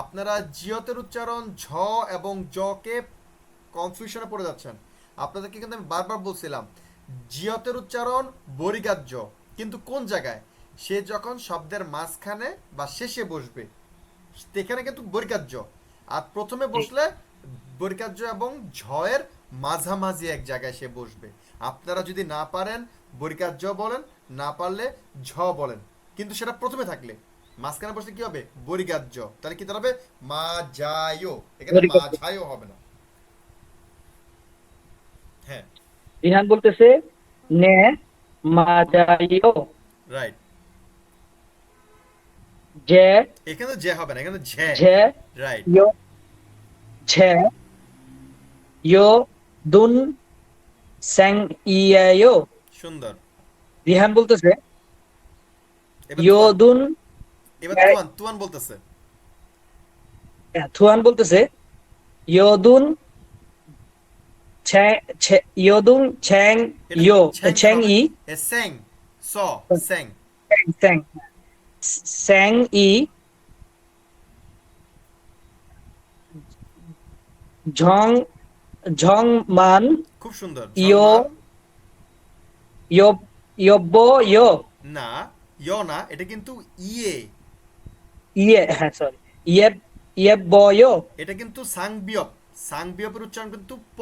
আপনারা জিয়তের উচ্চারণ ঝ এবং জ কে কনফিউশনে পড়ে যাচ্ছেন। আপনাদেরকে কিন্তু আমি বারবার বলছিলাম জিয়তের উচ্চারণ বরিগাত জ, কিন্তু কোন জায়গায়? সে যখন শব্দের মাঝখানে বা শেষে বসবে সেখানে কিন্তু বর্গীকার্য, আর প্রথমে বসলে বর্গীকার্য এবং ঝয়ের মাঝামাঝি এক জায়গায় সে বসবে। আপনারা যদি না পারেন বর্গীকার্য বলেন, না পারলে ঝ বলেন, কিন্তু সেটা প্রথমে থাকলে মাঝখানে বসলে কি হবে? বর্গীকার্য। তাহলে কি দাঁড়াবে? মা যায়ও, এখানে মা ঝায়ও হবে না। হ্যাঁ, রিহান বলতেছে নে মাজাইও, রাইট। যে এখানে যে হবে না, এখানে ঝে। ঝে রাইট, ইয়ো, ঝে ইয়ো দুন স্যাং ইয়েও। সুন্দর। রিহান বলতেছে এবার ইয়ো তুয়ান, দুন, এবার তুয়ান, তুয়ান বলতেছে। থুয়ান বলতেছে ইয়ো দুন ইয়ো দুন ছ্যাং এটা ইয়ো, ছ্যাং ছ্যাং হবে। ই, এ স্যাং, স, স্যাং। স্যাং স্যাং ই, ঝং ঝং মান খুব সুন্দর। ইয়ো ঝলমান, ইয়ো ইয়ব্বো ইয়ো, না, য় না, এটা কিন্তু ইয়ে। ইয়ে, হ্যাঁ সরি, ইয়ে ইয়েব্বো ইয়ো, এটা কিন্তু সাংবিয়প। সাংবিয়পের উচ্চারণ কিন্তু প,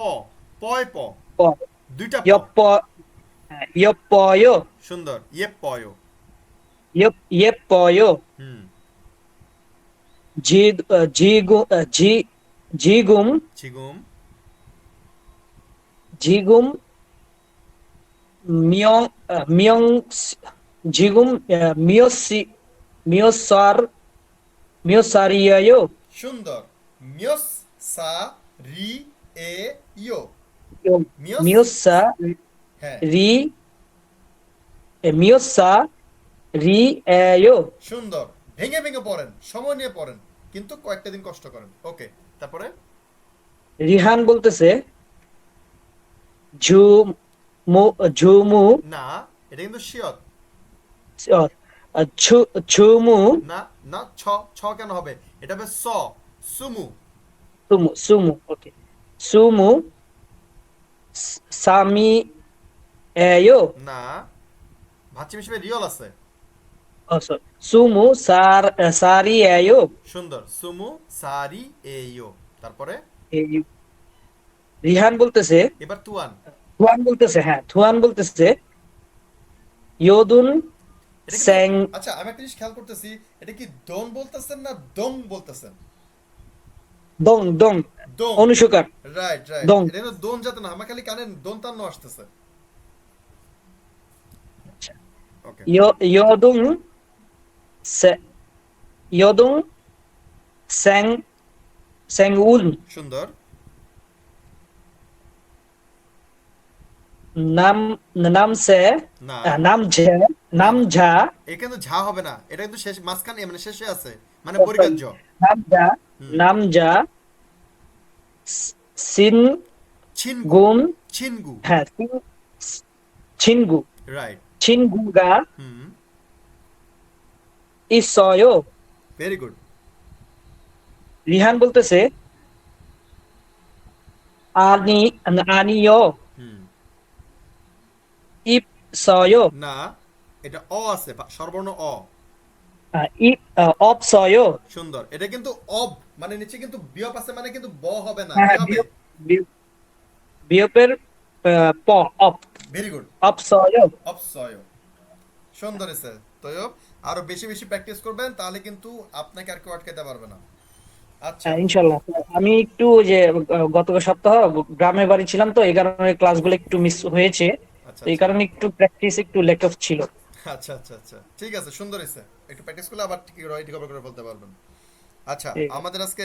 পয় প, প দুইটা প। ইয়প্পো, ইয়প্পো ইয়ো, সুন্দর, ইয়ে পয়। ইয়েপ্পো ইয়ো, হুম, জি জি গু জি জিগুম ছিগুম, জিগুম মিয়ং মিয়ং জিগুম মিয়সি মিয়সার মিয়সারিয়ায়ো, সুন্দর। মিয়স, সা, রি, এ, ইয়ো। মিয়স, মিয়সা হ্যাঁ, রি মিয়সা রি এয়ো। সুন্দর। ভেঙে ভেঙে পড়েন, সময় নিয়ে পড়েন, কিন্তু কয়েকটা দিন কষ্ট করেন। ওকে, তারপরে রিহান বলতেছে ঝু ঝুমু না, এটা কিন্তু শিয়ত। ছুমু না, না, ছ, ছ কেন হবে? এটা হবে স, সুমু। সুমু সুমু, ওকে, সুমু সামি এয়ো, না, ভাচ্চিম হিসেবে রিয়ল আছে। সুমু সারি এয়ো। সুন্দর, সুমু সারি এইও। তারপরে রিহান বলতেছে, এবার তুয়ান। থুয়ান বলতেছে, হ্যাঁ থুয়ান বলতেছে ইয়োদুন এটা কিন্তু, স্যাং আচ্ছা আমি একটা জিনিস খেয়াল করতেছি, এটা কি দন বলতেছেন না দং বলতেছেন? দং দং, দং, অনুস্বর, রাইট রাইট। দং। এটা কিন্তু দন যাতে না, আমার খালি কানে দন তান্ন আসতেছে। ওকে, ইয়োদুং ইয়োদুং স্যাং স্যাংউন সুন্দর। নাম নামসে না, নামঝে না, না, নামঝা এটা কিন্তু ঝা হবে না, এটা কিন্তু শেষ, মাঝখানে মানে শেষে আছে, মানে sorry, পরিকার্য। নামঝা হুম। নামঝা সিন ছিনগু, গুম, ছিনগু, হ্যাঁ ছিনগু রাইট। ছিনগুগা হুম, ইসয়ো। Very good. রিহান বলতেছে আনি আনিয়ো হুম, ইপসয়ো, না, এটা অ আছে, স্বরবর্ণ অ। ইপ অপসয়ো। সুন্দর, এটা কিন্তু অব, মানে নিচে কিন্তু বিয়প আছে, মানে কিন্তু ব হবে না, কি হ্যাঁ হবে? বিয়োপের প অপ, ভেরি গুড, অপসয়ো। অপসয়। সুন্দর এসে তয়ব। আরো বেশি বেশি প্র্যাকটিস করবেন, তাহলে কিন্তু আপনাকে আর কেউ আটকাতে পারবে না। আচ্ছা, হ্যাঁ ইনশাল্লাহ। আমি একটু যে গত সপ্তাহ গ্রামের বাড়ি ছিলাম, তো এই কারণে ক্লাসগুলো একটু মিস হয়েছে, আচ্ছা, তো এই আচ্ছা, কারণে একটু প্র্যাকটিস একটু লেক অফ ছিল। আচ্ছা, আচ্ছা, আচ্ছা, ঠিক আছে, সুন্দর এসে একটু প্র্যাকটিস করলে আবার ঠিক রিকভার করে ফেলতে পারবেন। আচ্ছা, ঠিক আছে। আমাদের আজকে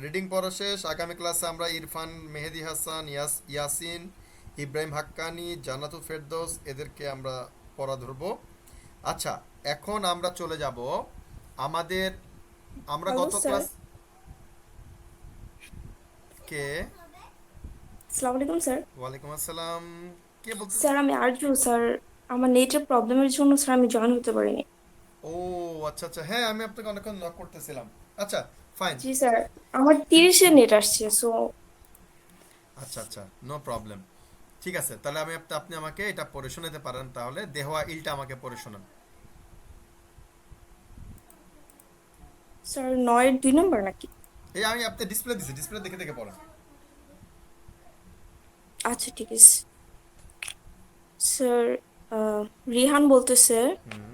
রিডিং পড়া শেষ। আগামী ক্লাসে আমরা ইরফান, মেহেদি হাসান, ইয়াসিন, ইব্রাহিম হাক্কানি, জান্নাতুল ফেরদৌস এদেরকে আমরা পড়া ধরবো। আচ্ছা, এখন আমরা চলে যাব আমাদের, আমরা হ্যালো গত স্যার। ক্লাস কে, আসসালামু আলাইকুম স্যার। ওয়ালাইকুম আসসালাম, কে বলতে? স্যার আমি আরজু স্যার। আমার নেটের প্রবলেমের জন্য স্যার আমি জয়েন হতে পারিনি। ও আচ্ছা আচ্ছা, হ্যাঁ আমি আপনাকে অনেকক্ষণ নক করতেছিলাম। আচ্ছা, ফাইন। জি স্যার, আমার 30-এ নেট আসছে, সো আচ্ছা আচ্ছা, নো প্রবলেম। ঠিক আছে, তাহলে আপনি আমাকে এটা পড়ে শোনাতে পারেন, তাহলে দেহয়া ইলটা আমাকে পড়ে শোনান। স্যার 9 2 নম্বর নাকি? এই আমি আপনি ডিসপ্লে দিছি, ডিসপ্লে দেখে দেখে পড়েন। আচ্ছা ঠিক আছে স্যার। রিহান বলতেছে হুম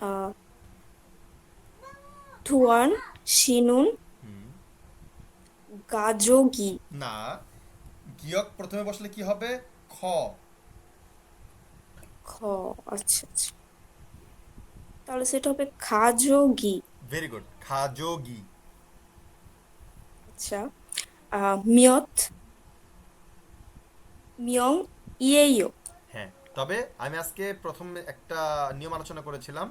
আহ, ধুয়ান শিনুন হুম। গাজোগি। না, গিয়ক প্রথমে বসলে কি হবে? খ। খ। আচ্ছা আচ্ছা, তাহলে সেটা হবে খাজোগি। Very good, খাজোগি। আচ্ছা, মিয়ত মিয়ং ইয়েইও। হ্যাঁ, তবে আমি আজকে প্রথম একটা নিয়ম আলোচনা করেছিলাম,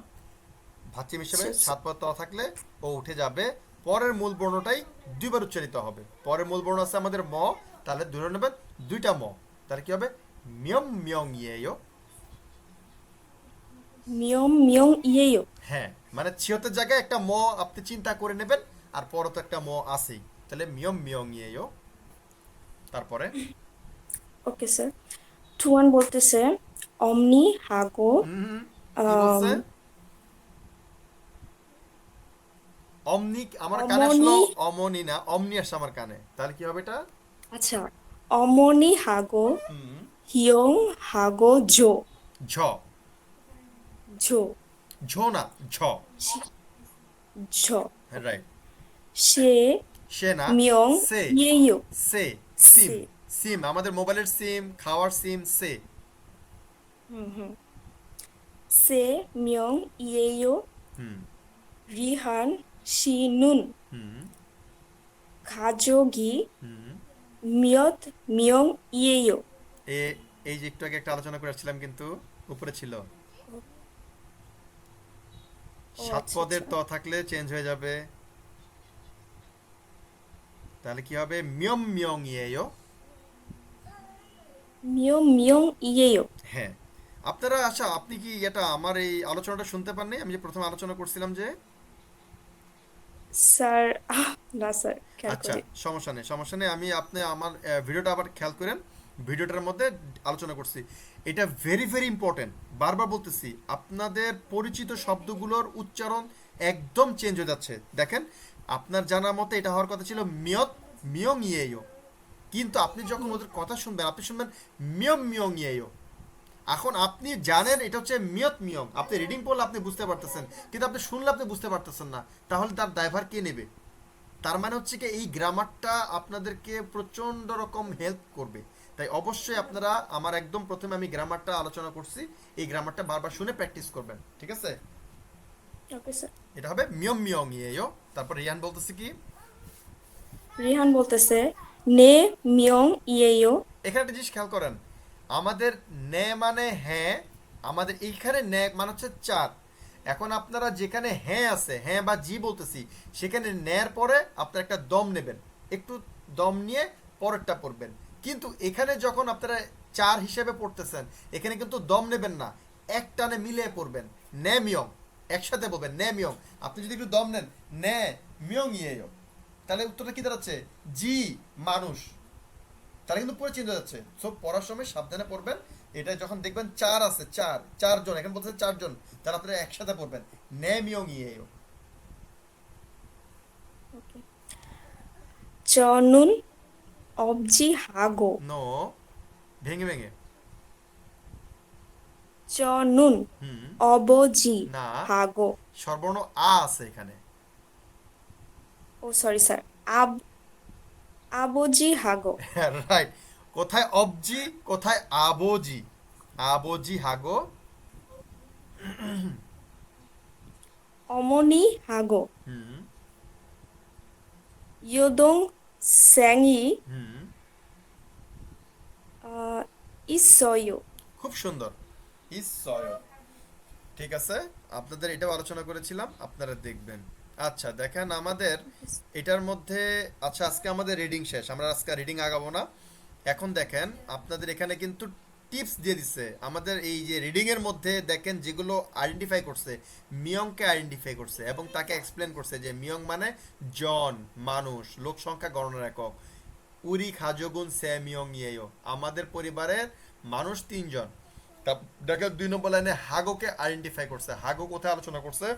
ভাচ্চিম হিসেবে আচ্ছা আচ্ছা। সাত পদ ত থাকলে ও উঠে যাবে, পরের মূল বর্ণটাই দুইবার উচ্চারিত হবে। পরের মূল বর্ণ আছে আমাদের ম, তাহলে ধরে নেবেন দুইটা ম, তাহলে কি হবে? মিয়ম মিয়ং ইয়েও। মিয়ং মিয়ং ইয়েইও। হ্যাঁ, মানে ছিয়তের জায়গায় একটা ম আপনি চিন্তা করে নেবেন, আর পরও তো একটা ম আছেই, তাহলে মিয়ম মিয়ং ইয়েও। তারপরে ওকে স্যার। টুয়ান বলতেছে অমনি হাগো। হুম, কি আম, বলছে? অমনি আমার কানে আসলো, অমনি। অমনি না, অমনি আসছে আমার কানে, তাহলে কি হবে এটা? আচ্ছা, অমনি হাগো হুম, হিয়ং হাগো জো। ঝ। জো। ঝ না, ঝ। ঝ। রাইট। সে সে না, মিয়ং সে। ইয়েইও। সে, সিম। সে। সিম আমাদের মোবাইলের সিম, খাওয়ার সিম, সে। হুম হুম। সে মিয়ং ইয়েইও হুম রিহান শিনুন হুম খাজোগি হুম। মিয়ত মিয়ং ইয়েইও। এ, এই যে একটু আগে একটা আলোচনা করে আসছিলাম কিন্তু, উপরে ছিল। ও সাত আচ্ছা পদের আচ্ছা। ত থাকলে চেঞ্জ হয়ে যাবে, তাহলে কি হবে? মিয়ম মিয়ং ইয়েও। মিয়ং মিয়ং ইয়েইও। হ্যাঁ, আপনারা, আচ্ছা আপনি কি এটা আমার এই আলোচনাটা শুনতে পাননি? আমি যে প্রথম আলোচনা করছিলাম যে, স্যার না স্যার, খেয়াল আচ্ছা করি। সমস্যা নেই, সমস্যা নেই, আমি আপনি আমার ভিডিওটা আবার খেয়াল করেন। ভিডিওটার মধ্যে আলোচনা করছি, এটা ভেরি ভেরি ইম্পর্টেন্ট। বারবার বলতেছি, আপনাদের পরিচিত শব্দগুলোর উচ্চারণ একদম চেঞ্জ হয়ে যাচ্ছে। দেখেন, আপনার জানা মতে এটা হওয়ার কথা ছিল মিয়ত মিয়ং ইয়েও, কিন্তু আপনি যখন ওদের কথা শুনবেন, আপনি শুনবেন মিয়ম মিয়ং ইয়েও। এখন আপনি জানেন এটা হচ্ছে মিয়ত মিয়ং, আপনি রিডিং পড়লে আপনি বুঝতে পারতেছেন, কিন্তু আপনি শুনলে আপনি বুঝতে পারতেছেন না, তাহলে তার দায়ভার কে নেবে? তার মানে হচ্ছে কি, এই গ্রামারটা আপনাদেরকে প্রচণ্ড রকম হেল্প করবে। তাই অবশ্যই আপনারা, আমার একদম প্রথমে আমি গ্রামারটা আলোচনা করছি, এই গ্রামারটা বারবার শুনে প্র্যাকটিস করবেন, ঠিক আছে? Okay sir. এটা হবে মিয়ম মিয়ং ইয়েও। তারপর রিয়ান বলতেছে কি? রিহান বলতেছে নে মিয়ং ইয়েইও। এখানে একটা জিনিস খেয়াল করেন, আমাদের নে মানে হ্যাঁ, আমাদের এইখানে নে মানে হচ্ছে চার। এখন আপনারা যেখানে হ্যাঁ আছে, হ্যাঁ বা জি বলতেছি, সেখানে ন্যার পরে আপনারা একটা দম নেবেন, একটু দম নিয়ে পরেরটা পড়বেন। কিন্তু এখানে যখন আপনারা চার হিসেবে পড়তেছেন, এখানে কিন্তু দম নেবেন না, এক টানে মিলিয়ে পড়বেন। ন্যা মিয়ং, একসাথে বলবেন ন্যা মিয়ং। আপনি যদি একটু দম নেন, ন্যা মিয়ং ইয়েও, তাহলে উত্তরটা কি দাঁড়াচ্ছে? জি মানুষ। তারা কিন্তু পরে চেঞ্জ হয়ে যাচ্ছে। সো পড়ার সময় সাবধানে পড়বেন। এটা যখন দেখবেন চার আছে, চারজন, এখন বলতে চারজন, তারা আপনারা একসাথে পড়বেন নে মিয়ং ইয়েও। চনুন অবজি হাগো। নো, ভেঙে ভেঙে। চনুন হুম, অবজি না, হাগো। স্বরবর্ণ আ আছে এখানে। ও সরি স্যার, আব আবজি হাগো। রাইট। কোথায় অবজি, কোথায় আবোজি? আবোজি হাগো। অমনি হাগো হুম ইয়োদং স্যাংই হুম, ইসয়ো। খুব সুন্দর, ইসয়। ঠিক আছে, আপনাদের এটাও আলোচনা করেছিলাম, আপনারা দেখবেন। আচ্ছা দেখেন আমাদের এটার মধ্যে, আচ্ছা আজকে আমাদের রিডিং শেষ, আমরা আজকে রিডিং আগাবো না। এখন দেখেন আপনাদের এখানে কিন্তু টিপস দিয়ে দিচ্ছে। আমাদের এই যে রিডিং এর মধ্যে দেখেন যেগুলো আইডেন্টিফাই করছে, মিয়ংকে আইডেন্টিফাই করছে এবং তাকে এক্সপ্লেন করছে যে মিয়ং মানে জন, মানুষ, লোক সংখ্যা গণনার একক। উরি খাজগুন সে মিয়ং ইয়েও, আমাদের পরিবারের মানুষ তিনজন। তা দেখেন 2 নম্বর লাইনে হাগোকে আইডেন্টিফাই করছে। হাগো কোথায় আলোচনা করছে?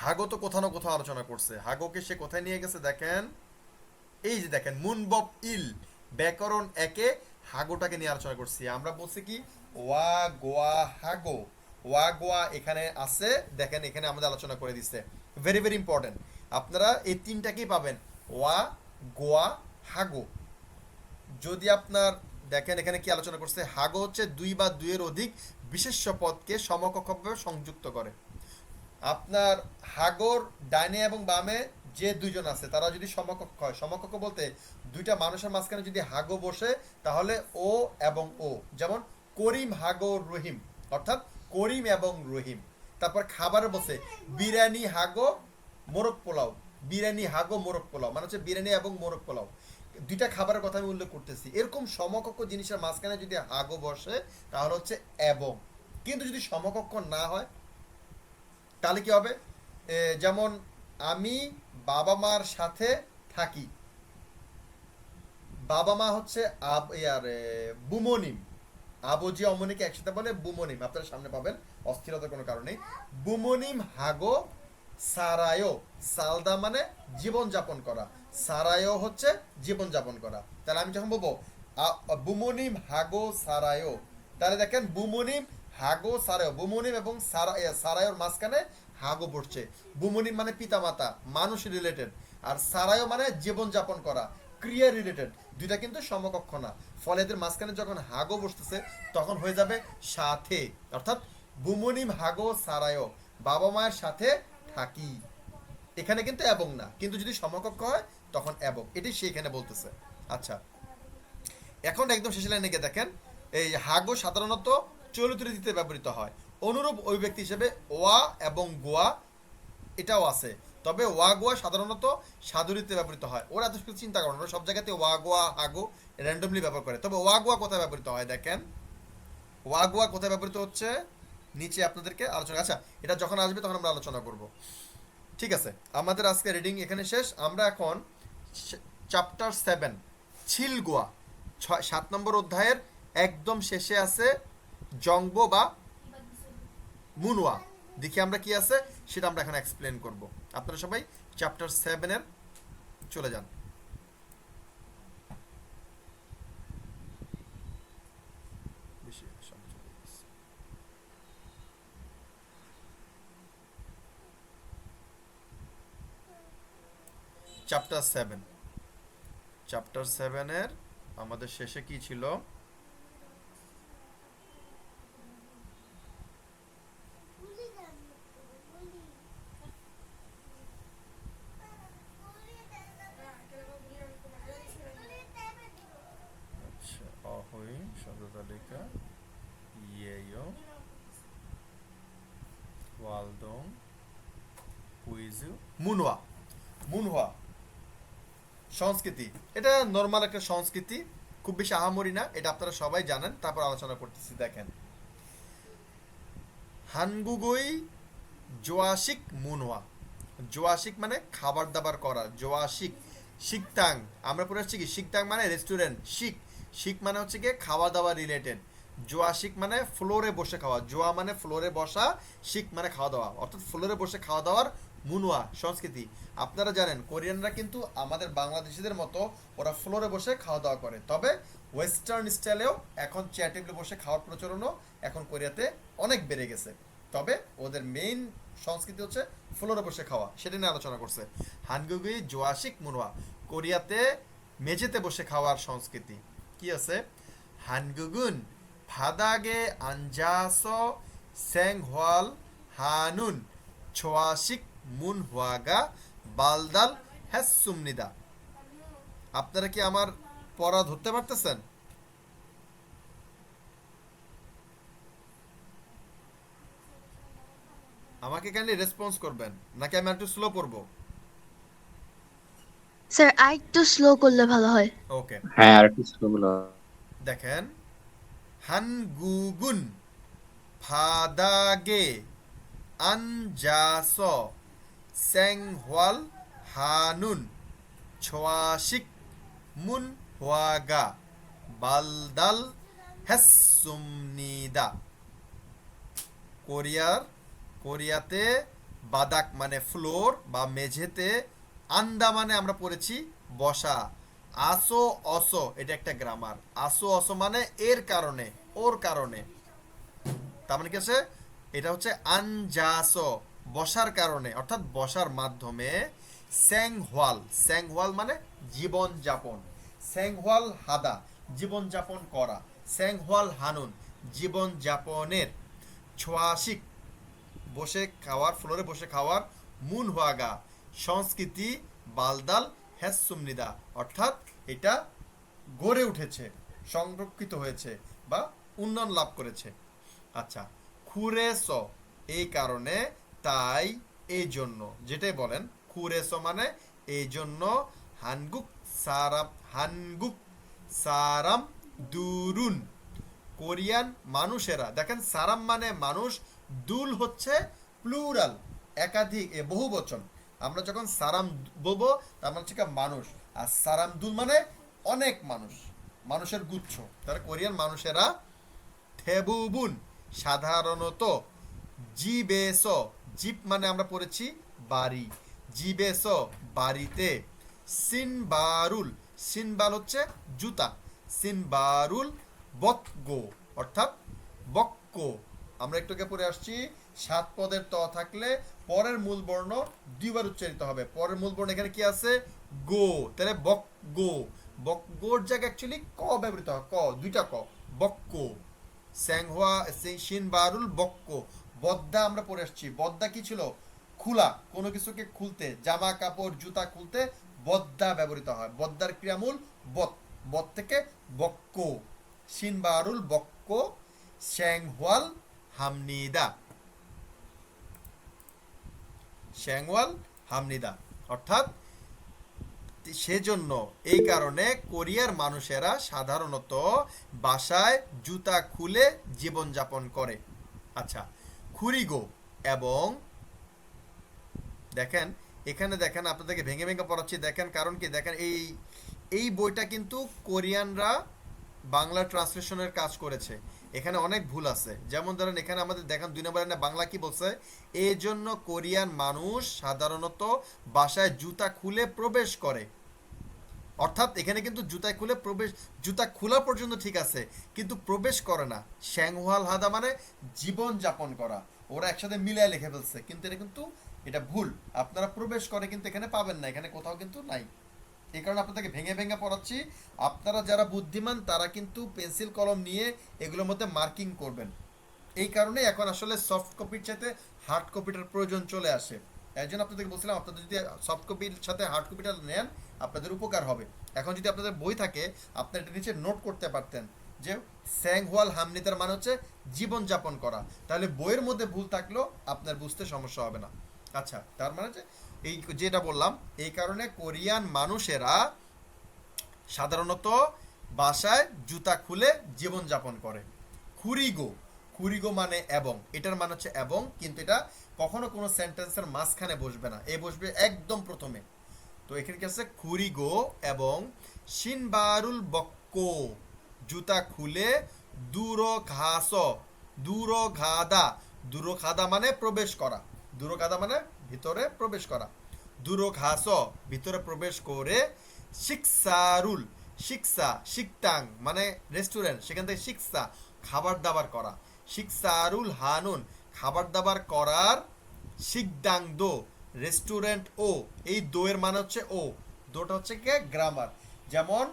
হাগো তো কোথাও না কোথাও আলোচনা করছে। হাগোকে সে কোথায় নিয়ে গেছে দেখেন, এই যে দেখেন মুনবব ইল ব্যাকরণ একে হাগোটাকে নিয়ে আলোচনা করছি। আমরা বলছি কি ওয়া গোয়া হাগো, ওয়া গোয়া এখানে আছে, দেখেন এখানে আমাদের আলোচনা করে দিচ্ছে। ভেরি ভেরি ইম্পর্টেন্ট, আপনারা এই তিনটাকেই পাবেন, ওয়া গোয়া হাগো। যদি আপনার দেখেন এখানে কি আলোচনা করছে, হাগো হচ্ছে দুই বা দুইয়ের অধিক বিশেষ্য পদকে সমকক্ষভাবে সংযুক্ত করে। আপনার হাগোর ডাইনে এবং বামে যে দুইজন আছে তারা যদি সমকক্ষ হয়, সমকক্ষ বলতে দুইটা মানুষের মাঝখানে যদি হাগো বসে তাহলে ও এবং ও, যেমন করিম হাগো রহিম, অর্থাৎ করিম এবং রহিম। তারপর খাবারে বসে বিরিয়ানি হাগো মোরগ পোলাও, বিরিয়ানি হাগো মোরগ পোলাও মানে হচ্ছে বিরিয়ানি এবং মোরগ পোলাও, দুইটা খাবারের কথা আমি উল্লেখ করতেছি। এরকম সমকক্ষ জিনিসের মাঝখানে যদি হাগো বসে তাহলে হচ্ছে এবং। কিন্তু যদি সমকক্ষ না হয় তাহলে কি হবে, যেমন আমি বাবা মার সাথে থাকি, বাবা মা হচ্ছে বুমনিম, আবজি অমনিকে একসাথে বলে বুমনিম, আপনারা সামনে পাবেন, অস্থিরতার কোনো কারণে। বুমনিম হাগো সারায়ো, সালদা মানে জীবন যাপন করা, সারায়ো হচ্ছে জীবন যাপন করা। তাহলে আমি যখন বলবো বুমনিম হাগো সারায়ো, তাহলে দেখেন বুমনিম হাগো সারায়ো, বুমনিম এবং সারায়োর মাঝখানে হাগো বসছে। বুমনিম মানে পিতামাতা, মানুষ রিলেটেড, আর সারায়ো মানে জীবন যাপন করা, ক্রিয়া রিলেটেড, দুইটা কিন্তু সমকক্ষ না। ফলে এদের মাঝখানে যখন হাগো বসতেছে তখন হয়ে যাবে সাথে, অর্থাৎ বুমনিম হাগো সারায়ো, বাবা মায়ের সাথে থাকি। এখানে কিন্তু এবং না, কিন্তু যদি সমকক্ষ হয় তখন এবং, এটাই সে এখানে বলতেছে। আচ্ছা, এখন একদম শেষে লাইনে গিয়ে দেখেন, এই হাগো সাধারণত চলিত রীতিতে ব্যবহৃত হয়। অনুরূপ অভিব্যক্তি হিসেবে ওয়া এবং গোয়া এটাও আছে, তবে ওয়া গোয়া সাধারণত সাধুরীতে ব্যবহৃত হয়। ওরা এত কিছু চিন্তা করেন, ওরা সব জায়গাতে ওয়া গোয়া হাগো র্যান্ডমলি ব্যবহার করে। তবে ওয়া গোয়া কোথায় ব্যবহৃত হয় দেখেন, ওয়া গোয়া কোথায় ব্যবহৃত হচ্ছে নিচে আপনাদেরকে আলোচনা, আচ্ছা এটা যখন আসবে তখন আমরা আলোচনা করব। ঠিক আছে, আমাদের আজকে রিডিং এখানে শেষ। আমরা এখন চ্যাপ্টার 7 ছিলগোয়া 7 নম্বর অধ্যায়ের একদম শেষে আছে জংবো বা মুনওয়া, দেখি আমরা কি আছে সেটা আমরা এখন এক্সপ্লেন করব। আপনারা সবাই চ্যাপ্টার 7-এর চলে যান। চ্যাপ্টার 7-এর আমাদের শেষে কি ছিল, অহই শব্দ তালিকা ইয়েয়ো ওয়ালদং কুইজু মুনওয়া। মুনওয়া সংস্কৃতি, এটা নর্মাল একটা সংস্কৃতি, খুব বেশি আহামরি না, এটা আপনারা সবাই জানেন। তারপর আলোচনা করতেছি, দেখেন হানগুগুই জোয়াশিক মুনওয়া, জোয়াশিক মানে খাবার দাবার করা, জোয়াশিক শিকতাং, আমরা পড়ে আসছি কি শিকতাং মানে রেস্টুরেন্ট, শিক শিক মানে হচ্ছে গিয়ে খাওয়া দাওয়া রিলেটেড, জোয়াশিক মানে ফ্লোরে বসে খাওয়া, জোয়া মানে ফ্লোরে বসা, শিক মানে খাওয়া দাওয়া, অর্থাৎ ফ্লোরে বসে খাওয়া দাওয়ার মুনওয়া সংস্কৃতি। আপনারা জানেন কোরিয়ানরা কিন্তু আমাদের বাংলাদেশিদের মতো ওরা ফ্লোরে বসে খাওয়া দাওয়া করে, তবে ওয়েস্টার্ন স্টাইলেও এখন চেয়ার টেবিলে বসে খাওয়ার প্রচলনও এখন কোরিয়াতে অনেক বেড়ে গেছে, তবে ওদের মেইন সংস্কৃতি হচ্ছে ফ্লোরে বসে খাওয়া, সেটা নিয়ে আলোচনা করছে। হানগুগুই জোয়াশিক মুনওয়া, কোরিয়াতে মেঝেতে বসে খাওয়ার সংস্কৃতি কি আছে, হানগুগুন ভাদাগে আনজাস স্যাংহওয়াল হানুন ছোয়াশিক মুন হুয়াগা বালদাল হ্যাসুমনিদা। আপনারা কি আমার পড়া ধরতে পারতেছেন? আমাকে কাইন্ডলি রেসপন্স করবেন, নাকি আমি একটু স্লো পড়বো? স্যার আরেকটু স্লো করলে ভালো হয়। ওকে, হ্যাঁ আর একটু slow বলো। দেখেন হানগুগুন ফাদাগে আনজাস স্যাংহওয়াল হানুন ছোয়াশিক মুন হুয়াগা বালদাল হ্যাসুমনিদা। কোরিয়াতে বাদাক মানে ফ্লোর বা মেঝেতে, আন্দা মানে আমরা পড়েছি বসা, আসো অসো এটা একটা গ্রামার, আসো অসো মানে এর কারণে, ওর কারণে, তার মানে কি আছে, এটা হচ্ছে আনজাসো বসার কারণে অর্থাৎ বসার মাধ্যমে, স্যাংহওয়াল, স্যাংহওয়াল মানে জীবন যাপন, স্যাংহওয়াল হাদা জীবন যাপন করা, স্যাংহওয়াল হানুন জীবন যাপনের, ছোয়াশিক বসে খাওয়ার, ফ্লোরে বসে খাওয়ার, মুন হোয়াগা সংস্কৃতি, বালদাল হ্যাসুমনিদা অর্থাৎ এটা গড়ে উঠেছে, সংরক্ষিত হয়েছে বা উন্নয়ন লাভ করেছে। আচ্ছা, খুরেস এই কারণে, তাই, এই জন্য, যেটাই বলেন খুরেস মানে এই জন্য, হানগুক সারাম, হানগুক সারাম দুরুন কোরিয়ান মানুষেরা, দেখেন সারাম মানে মানুষ, দুল হচ্ছে প্লুরাল একাধিক বহু বচন, আমরা যখন সারাম বলবো তার মানে হচ্ছে মানুষ, আর সারাম দুল মানে অনেক মানুষ, মানুষের গুচ্ছ, তারা কোরিয়ান মানুষেরা, থেবুবুন সাধারণত, জিবেস জিপ মানে আমরা পড়েছি বাড়ি, জিবেস বাড়িতে, সিনবারুল, সিনবাল হচ্ছে জুতা, সিনবারুল বক্কো অর্থাৎ বক্ক, আমরা একটু আগে পড়ে আসছি 7 পদের ত থাকলে পরের মূল বর্ণ দুইবার উচ্চারিত হবে, পরের মূল বর্ণ এখানে কি আছে গো, তাহলে বক্গো, বক্গোর জায়গায় অ্যাকচুয়ালি ক ব্যবহৃত হয়, ক দুইটা ক, বক্কো, স্যাংহোয়া সিনবারুল বক্কো, বদ্দা আমরা পড়ে আসছি, বদ্দা কি ছিল খোলা, কোনো কিছুকে খুলতে, জামা কাপড় জুতা খুলতে বদ্দা ব্যবহৃত হয়, বদ্দার ক্রিয়ামূল বত, বত থেকে বক্কো, সিনবারুল বক্কো, শ্যাংহওয়াল হামনিদা, শ্যাংওয়াল হামনিদা অর্থাৎ সেজন্য, এই কারণে কোরিয়ার মানুষেরা সাধারণত বাসায় জুতা খুলে জীবনযাপন করে। আচ্ছা, খুরিগো এবং, দেখেন এখানে দেখেন আপনাদেরকে ভেঙে ভেঙে পড়াচ্ছি, দেখেন কারণ কি, দেখেন এই বইটা কিন্তু কোরিয়ানরা বাংলা ট্রান্সলেশনের কাজ করেছে, এখানে অনেক ভুল আছে, যেমন ধরেন এখানে আমাদের দেখেন 2 নম্বরে বাংলা কি বলছে, এই জন্য কোরিয়ান মানুষ সাধারণত বাসায় জুতা খুলে প্রবেশ করে, অর্থাৎ এখানে কিন্তু জুতা খুলে প্রবেশ, জুতা খোলা পর্যন্ত ঠিক আছে কিন্তু প্রবেশ করে না, শ্যাংহওয়াল হাদা মানে জীবন যাপন করা, ওরা একসাথে মিলায় লিখে ফেলছে, কিন্তু এটা কিন্তু এটা ভুল, আপনারা প্রবেশ করে কিন্তু এখানে পাবেন না, এখানে কোথাও কিন্তু নাই, এই কারণে আপনাদেরকে ভেঙে ভেঙে পড়াচ্ছি, আপনারা যারা বুদ্ধিমান তারা কিন্তু পেন্সিল কলম নিয়ে এগুলোর মধ্যে মার্কিং করবেন, এই কারণে এখন আসলে সফট কপির সাথে হার্ড কপিটার প্রয়োজন চলে আসে, এর জন্য আপনাদেরকে বলছিলাম আপনাদের যদি সফট কপির সাথে হার্ড কপিটা নেন আপনাদের উপকার হবে, এখন যদি আপনাদের বই থাকে আপনারা এটা নিচে নোট করতে পারতেন যে স্যাংহওয়াল হামনিদার মানে হচ্ছে জীবনযাপন করা, তাহলে বইয়ের মধ্যে ভুল থাকলেও আপনার বুঝতে সমস্যা হবে না। আচ্ছা, তার মানে যে এই যেটা বললাম, এই কারণে কোরিয়ান মানুষেরা সাধারণত বাসায় জুতা খুলে জীবনযাপন করে। খুরিগো, খুরিগো মানে এবং, এটার মানে হচ্ছে এবং, কিন্তু এটা কখনো কোনো সেন্টেন্সের মাঝখানে বসবে না, এ বসবে একদম প্রথমে, তো এখানে কি আছে খুরিগো এবং, সিনবারুল বক্কো জুতা খুলে, দূরো ঘাস, দূরো ঘাদা, দূরো খাদা মানে প্রবেশ করা, দূরো খাদা মানে ভিতরে প্রবেশ করা, দূরো ঘাস ভিতরে প্রবেশ করে, শিক্সারুল, শিক্সা শিকটাং মানে রেস্টুরেন্ট, সেখান থেকে শিক্সা খাবার দাবার করা, শিক্সারুল হানুন খাবার দাবার করার, শিকদাং দো রেস্টুরেন্ট ও, এই দোয়ের মানে হচ্ছে ও, দোটা হচ্ছে কি গ্রামার, যেমন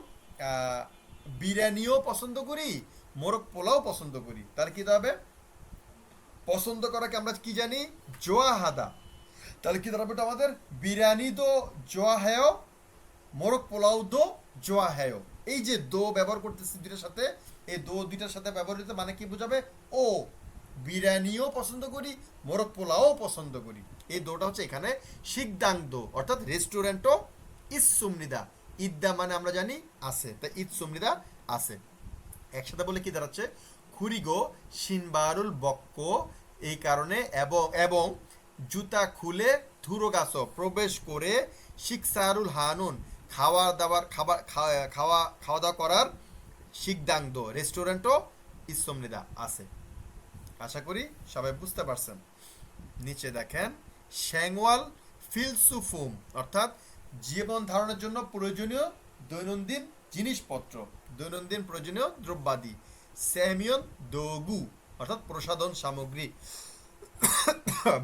বিরিয়ানিও পছন্দ করি, মোরগ পোলাও পছন্দ করি, তাহলে কি হবে পছন্দ করাকে আমরা কি জানি জোয়া হাদা, তাহলে কি দাঁড়াবে আমাদের বিরিয়ানি দো জোয়া হ্যায়, মোরগ পোলাও দো জোয়া হ্যায়, এই যে দো ব্যবহার করতেছি দুইটার সাথে, এই দো দুইটার সাথে ব্যবহৃত মানে কি বোঝাবে ও, বিরিয়ানিও পছন্দ করি মোরগ পোলাও পছন্দ করি, এই দোটা হচ্ছে এখানে শিকদাং দো অর্থাৎ রেস্টুরেন্টও, ইসুমনিদা ইদ্দা মানে আমরা জানি আছে, তাই ইসুমনিদা আছে, একসাথে বলে কি দাঁড়াচ্ছে খুরিগো সিনবারুল বক্কো, এই কারণে এবং, এবং জুতা খুলে ধুরোগাছ প্রবেশ করে, শিকসারুল হানুন খাওয়া দাওয়ার খাওয়া দাওয়া করার, শিকদাংদ রেস্টুরেন্টও ইসুমনিদা আছে। আশা করি সবাই বুঝতে পারছেন। নিচে দেখেন শ্যাংওয়াল ফিলসুফুম, অর্থাৎ জীবন ধারণের জন্য প্রয়োজনীয় দৈনন্দিন জিনিসপত্র, দৈনন্দিন প্রয়োজনীয় দ্রব্যাদি। স্যামিয়ন দোগু, অর্থাৎ প্রসাধন সামগ্রী।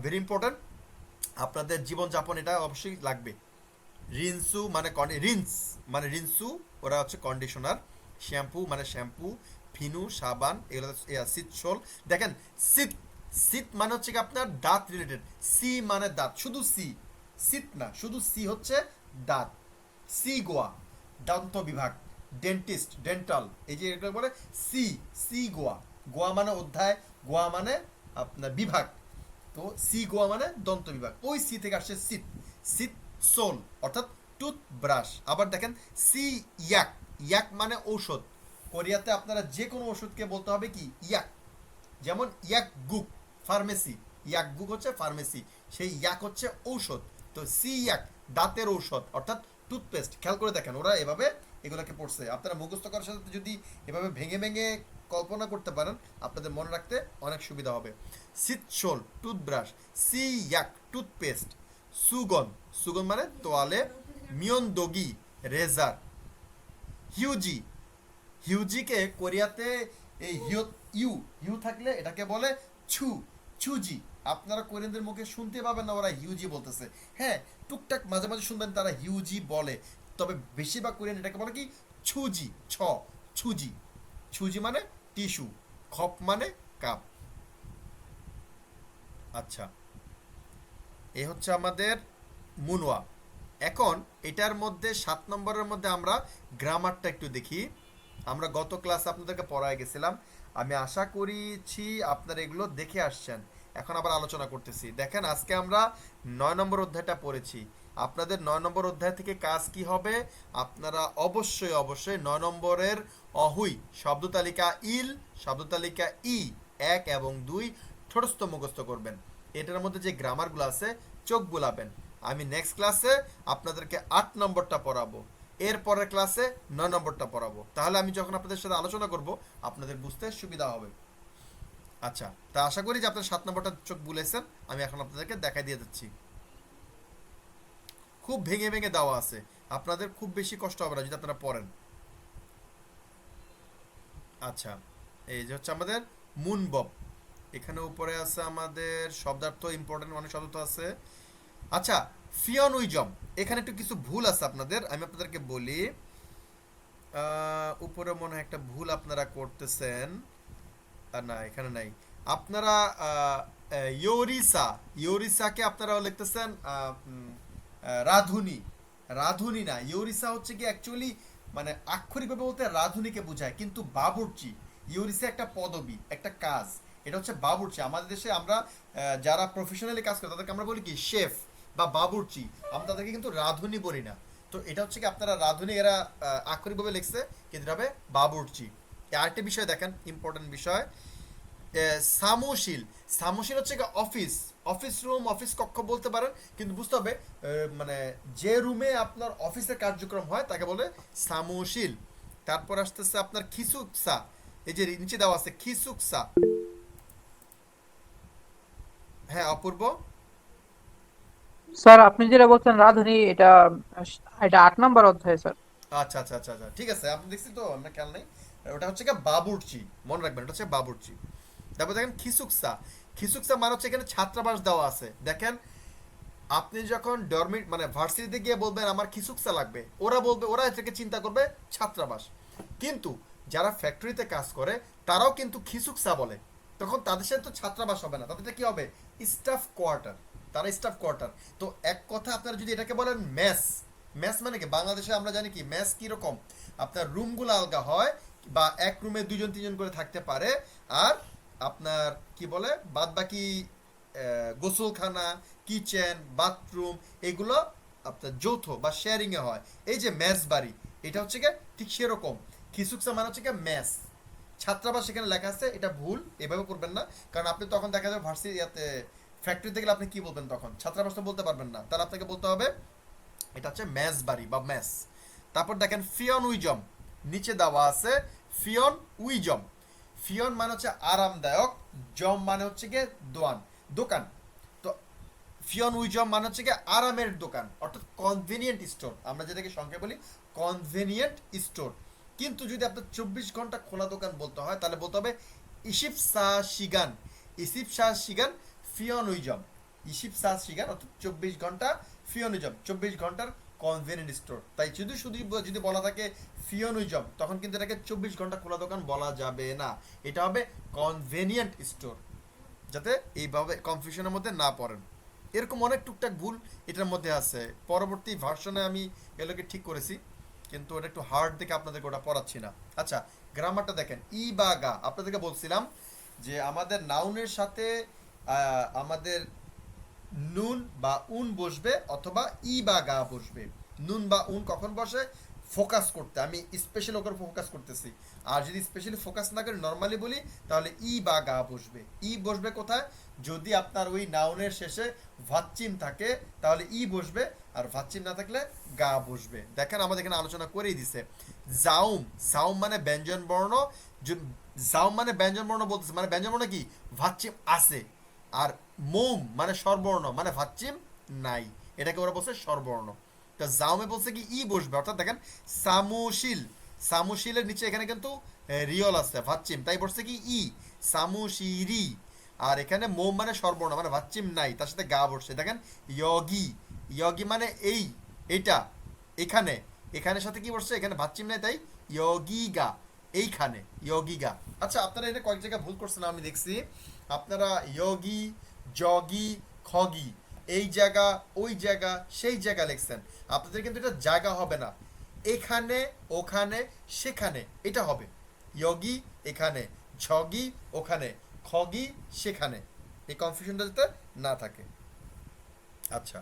ভেরি ইম্পর্ট্যান্ট, আপনাদের জীবনযাপন এটা অবশ্যই লাগবে। রিনসু মানে রিনসু, ওরা হচ্ছে কন্ডিশনার। শ্যাম্পু মানে শ্যাম্পু। ফিনু সাবান, এগুলো শীতশোল। দেখেন শীত মানে হচ্ছে কি আপনার দাঁত রিলেটেড। সি মানে দাঁত, শুধু সি, শীত না, শুধু সি হচ্ছে দাঁত। সি গোয়া দন্ত বিভাগ, ডেন্টিস্ট ডেন্টাল, এই যে এগুলো বলে সি গোয়া। গোয়া মানে অধ্যায়, গোয়া মানে আপনার বিভাগ, তো সি গোয়া মানে দন্ত বিভাগ। ওই সি থেকে আসছে শীত সোল, অর্থাৎ টুথব্রাশ। আবার দেখেন সি ইয়াক মানে ঔষধ। কোরিয়াতে আপনারা যে কোনো ওষুধকে বলতে হবে কি ইয়াক। যেমন ইয়াক গুক ফার্মেসি, ইয়াক গুক হচ্ছে ফার্মেসি, সেই ইয়াক হচ্ছে ঔষধ। তো সি ইয়াক দাঁতের ঔষধ, অর্থাৎ টুথপেস্ট। খেয়াল করে দেখেন ওরা এভাবে এগুলোকে পড়ছে। আপনারা মুখস্থ করার সাথে যদি এভাবে ভেঙে ভেঙে কল্পনা করতে পারেন, আপনাদের মনে রাখতে অনেক সুবিধা হবে। শীতশোল টুথব্রাশ, সি ইয়াক টুথপেস্ট, সুগন মানে তোয়ালে, মিয়নদোগি রেজার, হিউজিকে কোরিয়াতে এই ইউ থাকলে এটাকে বলে ছুজি। আপনারা কোরিয়ানদের মুখে শুনতে পাবেন না ওরা হিউজি বলতেছে। হ্যাঁ, টুকটাক মাঝে মাঝে শুনবেন তারা হিউজি বলে, তবে বেশিরভাগ কোরিয়ান এটাকে বলে কি ছুজি। ছুজি মানে টিস্যু, খপ মানে কাপ। আচ্ছা, এ হচ্ছে আমাদের মুনওয়া। এখন এটার মধ্যে 7 নম্বরের মধ্যে আমরা গ্রামারটা একটু দেখি। আমরা গত ক্লাসে আপনাদেরকে পড়ায় গেছিলাম, আমি আশা করেছি আপনারা এগুলো দেখে আসছেন। এখন আবার আলোচনা করতেছি। দেখেন আজকে আমরা 9 নম্বর অধ্যায়টা পড়েছি। আপনাদের 9 নম্বর অধ্যায় থেকে কাজ কি হবে, আপনারা অবশ্যই 9 নম্বরের অহুই শব্দ তালিকা শব্দ তালিকা 1 এবং 2 ঠোঁটস্থ মুখস্থ করবেন। এটার মধ্যে যে গ্রামারগুলো আছে চোখ বুলাবেন। আমি নেক্সট ক্লাসে আপনাদেরকে 8 নম্বরটা পড়াবো, এর পরের ক্লাসে 9 নম্বরটা পড়াবো। তাহলে আমি যখন আপনাদের সাথে আলোচনা করব আপনাদের বুঝতে সুবিধা হবে। আচ্ছা, তা আশা করি যে আপনারা 7 নম্বরটা চোখ বুলেছেন। আমি এখন আপনাদেরকে দেখাই দিয়ে যাচ্ছি। খুব ভেঙে ভেঙে দেওয়া আছে, আপনাদের খুব বেশি কষ্ট হবে না যদি আপনারা পড়েন। আচ্ছা, এই যে হচ্ছে আমাদের মুনবব। এখানে উপরে আছে আমাদের শব্দার্থ, ইম্পর্টেন্ট অনেক শব্দ তো আছে। আচ্ছা, ফিয়নুইজম, এখানে একটু কিছু ভুল আছে আপনাদের, আমি আপনাদেরকে বলি। উপরে মনে হয় একটা ভুল আপনারা করতেছেন, না এখানে নাই। আপনারা ইয়োরিসাকে আপনারা লিখতেছেন রাধুনি না। ইয়োরিসা হচ্ছে কি অ্যাকচুয়ালি মানে আক্ষরিকভাবে বলতে রাধুনিকে বোঝায়, কিন্তু বাবুর্চি, ইয়োরিসা একটা পদবি, একটা কাজ। এটা হচ্ছে বাবুর্চি। আমাদের দেশে আমরা যারা প্রফেশনালি কাজ করে তাদেরকে আমরা বলি কি শেফ বা বাবুর্চি, আমরা তাদেরকে কিন্তু রাধুনি বলি না। তো এটা হচ্ছে কি আপনারা রাধুনি এরা আক্ষরিকভাবে লিখছে, কিন্তু এটা হবে বাবুর্চি। আরেকটা বিষয় দেখেন, ইম্পর্টেন্ট বিষয়, সামোশিল হচ্ছে কি অফিস রুম, অফিস কক্ষ বলতে পারেন, কিন্তু বুঝতে হবে মানে যে রুমে আপনার অফিসের কার্যক্রম হয় তাকে বলে সামোশিল। তারপর আসতেছে আপনার খিসুকসা, এই যে নিচে দেওয়া আছে খিসুকসা। হ্যাঁ অপূর্ব, স্যার আপনি যেটা বলছেন রাধুনী, এটা 8 নম্বর অধ্যায় স্যার। আচ্ছা আচ্ছা আচ্ছা আচ্ছা, ঠিক আছে, আপনি দেখছি তো, আপনার খেয়াল নেই। ওটা হচ্ছে কি বাবুর্চি, মনে রাখবেন এটা হচ্ছে বাবুর্চি। তারপর দেখেন খিসুকসা মানে হচ্ছে এখানে ছাত্রাবাস দেওয়া আছে। দেখেন আপনি যখন মানে ভার্সিটিতে গিয়ে বলবেন আমার খিসুকসা লাগবে, ওরা এটাকে চিন্তা করবে ছাত্রাবাস। কিন্তু যারা ফ্যাক্টরিতে কাজ করে তারাও কিন্তু খিসুকসা বলে, তখন তাদের সাথে তো ছাত্রাবাস হবে না, তাদেরটা কি হবে স্টাফ কোয়ার্টার, তারা স্টাফ কোয়ার্টার। তো এক কথা আপনারা যদি এটাকে বলেন মেস মানে কি, বাংলাদেশে আমরা জানি কি মেস কিরকম, আপনার রুমগুলো আলগা হয় বা এক রুমে 2-3জন করে থাকতে পারে, আর আপনার কি বলে বাদ বাকি গোসলখানা, কিচেন, বাথরুম এগুলো আপনার যৌথ বা শেয়ারিং এ হয়। এই যে মেস বাড়ি, এটা হচ্ছে কি ঠিক সেরকম। খিসুকসা মানে হচ্ছে কি মেস। ছাত্রাবাস সেখানে লেখা আছে, এটা ভুল, এভাবে করবেন না, কারণ আপনি তখন দেখা যাবে ভার্সিটিতে ফ্যাক্টরিতে গেলে আপনি কি বলবেন, তখন ছাত্রাবাস তো বলতে পারবেন না, তাহলে আপনাকে বলতে হবে এটা হচ্ছে মেস বাড়ি বা মেস। তারপর দেখেন ফিয়নুইজম, নিচে দেওয়া আছে ফিয়নুইজম। ফিয়ন মানে হচ্ছে আরামদায়ক, জম মানে হচ্ছে গিয়ে দোকান। তো ফিয়ন উইজম মানে হচ্ছে কি আরামের দোকান, অর্থাৎ কনভেনিয়েন্ট স্টোর, আমরা যেটাকে সংক্ষেপে বলি কনভেনিয়েন্ট স্টোর। কিন্তু যদি আপনার 24 ঘন্টা খোলা দোকান বলতে হয় তাহলে বলতে হবে ইসিপ সা শিগান, ইসিপ সা শিগান ফিয়ন উইজম, ইসিপ সা শিগান অর্থাৎ 24 ঘন্টা ফিয়ন উইজম, 24 ঘন্টার কনভেনিয়েন্ট স্টোর। তাই শুধু শুধু যদি বলা থাকে ফিয়ন উইজম তখন কিন্তু এটাকে 24 ঘন্টা খোলা দোকান বলা যাবে না, এটা হবে কনভেনিয়েন্ট স্টোর, যাতে এইভাবে কনফিউশনের মধ্যে না পড়েন। এরকম অনেক টুকটাক ভুল এটার মধ্যে আছে, পরবর্তী ভার্সনে আমি এগুলোকে ঠিক করেছি, কিন্তু ওটা একটু হার্ড দেখে আপনাদেরকে ওটা পড়াচ্ছি না। আচ্ছা, গ্রামারটা দেখেন, ই বা গা, আপনাদেরকে বলছিলাম যে আমাদের নাউনের সাথে আমাদের নুন বা উন বসবে অথবা ই বা গা বসবে। নুন বা উন কখন বসে? ফোকাস করতে, আমি স্পেশাল ওপর ফোকাস করতেছি। আর যদি স্পেশালি ফোকাস না করে নর্মালি বলি তাহলে ই বা গা বসবে। ই বসবে কোথায়? যদি আপনার ওই নাউনের শেষে ভাচ্চিম থাকে তাহলে ই বসবে, আর ভাচ্চিম না থাকলে গা বসবে। দেখেন আমাদের এখানে আলোচনা করেই দিছে। জাউম, জাউম মানে ব্যঞ্জন বর্ণ, জাউম মানে ব্যঞ্জন বর্ণ বলতেছে, মানে ব্যঞ্জন বর্ণ কি? ভাচ্চিম আছে। আর মৌম মানে স্বরবর্ণ, মানে ভাচ্চিম নাই, এটাকে ওরা বলছে স্বরবর্ণ। তা জাউমে বলছে কি ই বসবে, অর্থাৎ দেখেন সামুশিল, সামুশিলের নিচে এখানে কিন্তু রিয়ল আছে ভাচ্চিম, তাই বসছে কি ই, সামুশিরি। আর এখানে মোম মানে স্বরবর্ণ, মানে ভাচ্চিম নাই, তার সাথে গা বসছে। দেখেন ইয়গি, ইয়গি মানে এই, এটা, এখানে, এখানের সাথে কি বসছে? এখানে ভাচ্চিম নাই, তাই ইয়গিগা, এইখানে ইয়গিগা। আচ্ছা, আপনারা এটা কয়েক জায়গায় ভুল করছেন আমি দেখছি। আপনারা ইয়গি, জগি, খগি, এই জায়গা, ওই জায়গা, সেই জায়গা লিখছেন। আপনাদের কিন্তু এটা জায়গা হবে না, এখানে, ওখানে, সেখানে, এটা হবে। ইয়গি এখানে, ঝগি ওখানে, খগি সেখানে, এই কনফিউশনটা যাতে না থাকে। আচ্ছা,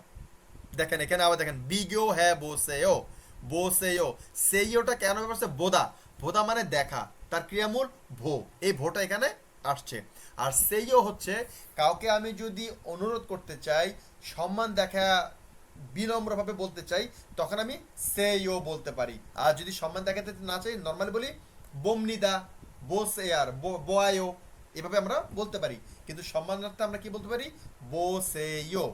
দেখেন এখানে আবার দেখেন বিগো হ্যাঁ বোসেও, বোসেও, সেইওটা কেন ব্যবহার? বোদা, বোদা মানে দেখা, তার ক্রিয়ামূল ভো, এই ভোটা এখানে আসছে। আর সেইও হচ্ছে কাউকে আমি যদি অনুরোধ করতে চাই, সম্মান দেখা, বিনম্রভাবে বলতে চাই, তখন আমি সেইও বলতে পারি। আর যদি সম্মান দেখাতে না চাই, নর্মালি বলি বোমনিদা, বোসে আর বোয়ায়ো, এভাবে আমরা বলতে পারি। কিন্তু সম্মানার্থে আমরা কি বলতে পারি? বোসেইও।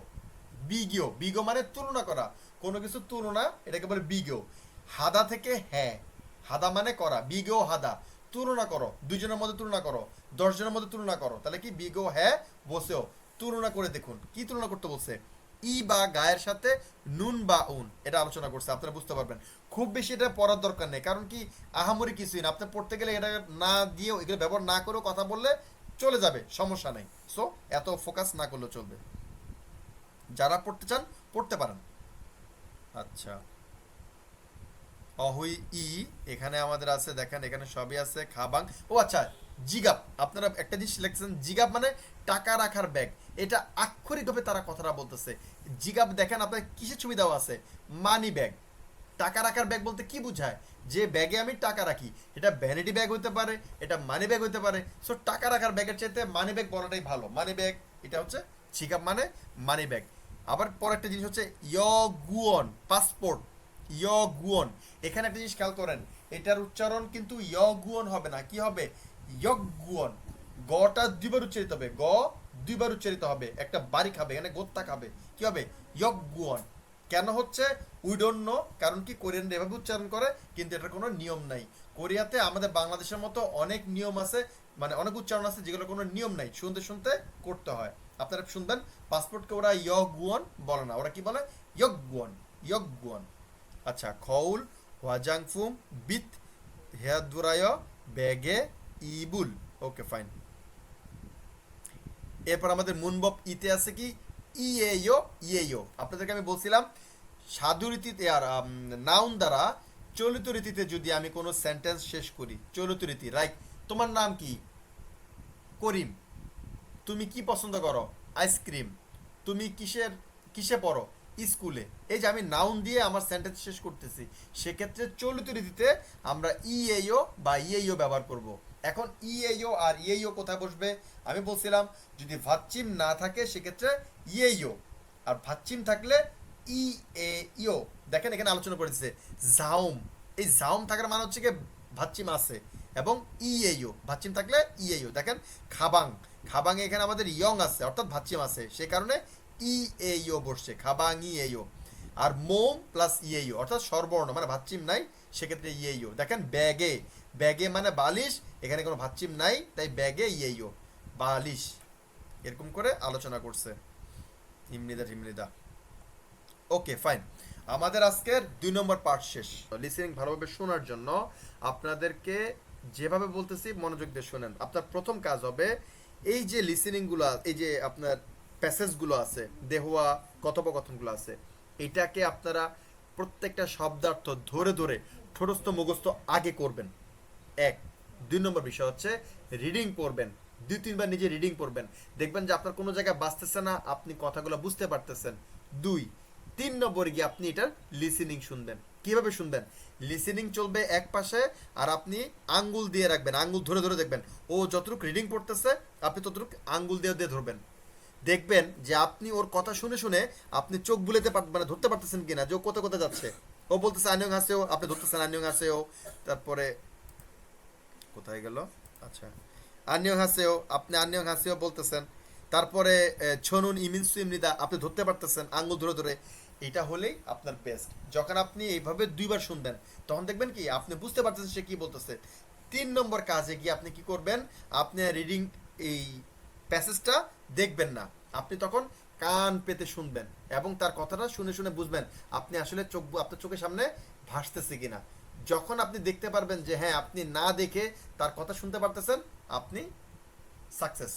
বিগিও, বিগো মানে তুলনা করা, কোনো কিছু তুলনা, এটাকে বলে বিগো। হাদা থেকে হ্যাঁ, হাদা মানে করা, বিগো হাদা, তুলনা করো, দুজনের মধ্যে তুলনা করো, 10 জনের মধ্যে তুলনা করো, তাহলে কি বিগো হ্যাঁ বসেও, তুলনা করে দেখুন। কি তুলনা করতে বলছে? ই বা গায়ের সাথে নুন বা উন, এটা আলোচনা করছে, আপনারা বুঝতে পারবেন। খুব বেশি এটা পড়ার দরকার নেই, কারণ কি আহামরি কিছুই না, আপনি পড়তে গেলে এটা না দিয়েও, এগুলো ব্যবহার না করেও কথা বললে চলে যাবে, সমস্যা নেই। সো এত ফোকাস না করলেও চলবে, যারা পড়তে চান পড়তে পারেন। আচ্ছা, অহুই ই এখানে আমাদের আছে, দেখেন এখানে সবই আছে। খাবাং, ও আচ্ছা, জিগাপ, আপনারা একটা জিনিস লিখছেন, জিগাপ মানে টাকা রাখার ব্যাগ, এটা আক্ষরিকভাবে তারা কথাটা বলতেছে। জিগাপ দেখেন আপনার কিসের ছবি দেওয়া আছে? Money bag. টাকা রাখার ব্যাগ বলতে কি বোঝায়? যে ব্যাগে আমি টাকা রাখি, এটা ভ্যানিটি ব্যাগ হতে পারে, এটা মানি ব্যাগ হতে পারে। সো টাকা রাখার ব্যাগের চাইতে মানি ব্যাগ বলাটাই ভালো। মানি ব্যাগ, এটা হচ্ছে জিগাপ মানে মানি ব্যাগ। আবার পর একটা জিনিস হচ্ছে ইয়গুয়ন, পাসপোর্ট, ইয়গুয়ন। এখানে একটা জিনিস খেয়াল করেন, এটার উচ্চারণ কিন্তু ইয়গুয়ন হবে না, কি হবে? ইয়গুয়ন। গটা দুইবার উচ্চারিত হবে, গ দুইবার উচ্চারিত হবে, একটা বাড়ি খাবে, এখানে গোত্তা খাবে, কি হবে? ইয়গুয়ন। কেন হচ্ছে? উই ডোন্ট নো, কারণ কি কোরিয়ানরা এভাবে উচ্চারণ করে, কিন্তু এটার কোনো নিয়ম নাই। কোরিয়াতে আমাদের বাংলাদেশের মতো অনেক নিয়ম আছে, মানে অনেক উচ্চারণ আছে যেগুলো কোনো নিয়ম নাই, শুনতে শুনতে করতে হয়। আপনারা শুনবেন পাসপোর্টকে ওরা ইয়গুয়ন বলে না, ওরা কি বলে? ইয়গুয়ন, ইয়গুয়ন। আচ্ছা, খৌল ওয়াজাংফুম বিথ হেয়াদুরায় বেগে ইবুল, ওকে ফাইন। এরপর আমাদের মুনবব ইতে আছে কি ইয়েও, ইয়েও। আপনাদেরকে আমি বলছিলাম সাধু রীতিতে আর নাউন দ্বারা চলিত রীতিতে যদি আমি কোনো সেন্টেন্স শেষ করি, চলিত রীতি, লাইক তোমার নাম কি? করিম। তুমি কি পছন্দ করো? আইসক্রিম। তুমি কিসে পড়ো? স্কুলে। এই যে আমি নাউন দিয়ে আমার সেন্টেন্স শেষ করতেছি, সেক্ষেত্রে চলিত রীতিতে আমরা ইয়েও বা ইয়েও ব্যবহার করব। এখন ইয়েও আর ইয়েও কোথায় বসবে? আমি বলছিলাম যদি ভাচ্চিম না থাকে সেক্ষেত্রে ইয়েও, আর ভাচ্চিম থাকলে ই এ ইও। দেখেন এখানে আলোচনা করেছে জাউম, এই জাউম থাকার মানে হচ্ছে কি ভাচ্চিম আছে, এবং ইয়েও ভাচ্চিম থাকলে ইয়েও। দেখেন খাবাং, খাবাং এখানে আমাদের ইয়ং আছে, অর্থাৎ ভাচ্চিম আছে, সেই কারণে ই এ ইও বসছে, খাবাং ই এ ইও। আর মোম প্লাস ইয়ে ইও অর্থাৎ স্বরবর্ণ মানে ভাচ্চিম নাই, সেক্ষেত্রে ইয়ে ইও। দেখেন ব্যাগে, ব্যাগে মানে বালিশ, এখানে কোনো ভাচ্চিম নাই, তাই ব্যাগে ইয়ে ইও, বালিশ। এরকম করে আলোচনা করছে হিমনিদা। ওকে ফাইন, আমাদের আজকের 2 নম্বর পার্ট শেষ। লিসেনিং ভালোভাবে শোনার জন্য আপনাদেরকে যেভাবে বলতেছি মনোযোগ দিয়ে শোনেন। আপনার প্রথম কাজ হবে এই যে লিসেনিংগুলো, এই যে আপনার প্যাসেজগুলো আছে, দেহোয়া কথোপকথনগুলো আছে, এটাকে আপনারা প্রত্যেকটা শব্দার্থ ধরে ধরে ঠোঁটস্থ মুখস্থ আগে করবেন। 1। 2 নম্বর বিষয় হচ্ছে রিডিং পড়বেন, 2-3 বার নিজে রিডিং পড়বেন, দেখবেন যে আপনার কোনো জায়গায় বাঁচতেছে না, আপনি কথাগুলো বুঝতে পারতেছেন। 2। 3 নম্বরে গিয়ে আপনি এটার লিসেনিং শুনবেন। কিভাবে শুনবেন? লিসেনিং চলবে এক পাশে, আর আপনি আঙ্গুল দিয়ে রাখবেন, আঙ্গুল ধরে ধরে দেখবেন ও যতটুকু রিডিং পড়তেছে আপনি ততটুকু আঙ্গুল দিয়ে দিয়ে ধরবেন। দেখবেন যে আপনি ওর কথা শুনে শুনে আপনি চোখ বুলাতে মানে ধরতে পারতেছেন কিনা যে ও কোথায় কোথায় যাচ্ছে। ও বলতেছে আনিয়ং হাসেও, আপনি ধরতেছেন আনিয়ং হাসেও। তারপরে কোথায় গেল, আচ্ছা আনিয়ং হাসেও, আপনি আনিয়ং হাসেও বলতেছেন। তারপরে ছনুন ইমিনসু ইমনিদা, আপনি ধরতে পারতেছেন আঙ্গুল ধরে ধরে। এটা হলেই আপনার বেস্ট। যখন আপনি এইভাবে 2 বার শুনবেন তখন দেখবেন কি আপনি বুঝতে পারতেছেন সে কি বলতেছে। 3 নম্বর কাজে গিয়ে আপনি কি করবেন, আপনি রিডিং এই প্যাসেজটা দেখবেন না, আপনি তখন কান পেতে শুনবেন এবং তার কথাটা শুনে শুনে বুঝবেন আপনি আসলে আপনার চোখের সামনে ভাসতেছে কিনা। যখন আপনি দেখতে পারবেন যে হ্যাঁ আপনি না দেখে তার কথা শুনতে পারতেছেন, আপনি সাকসেস।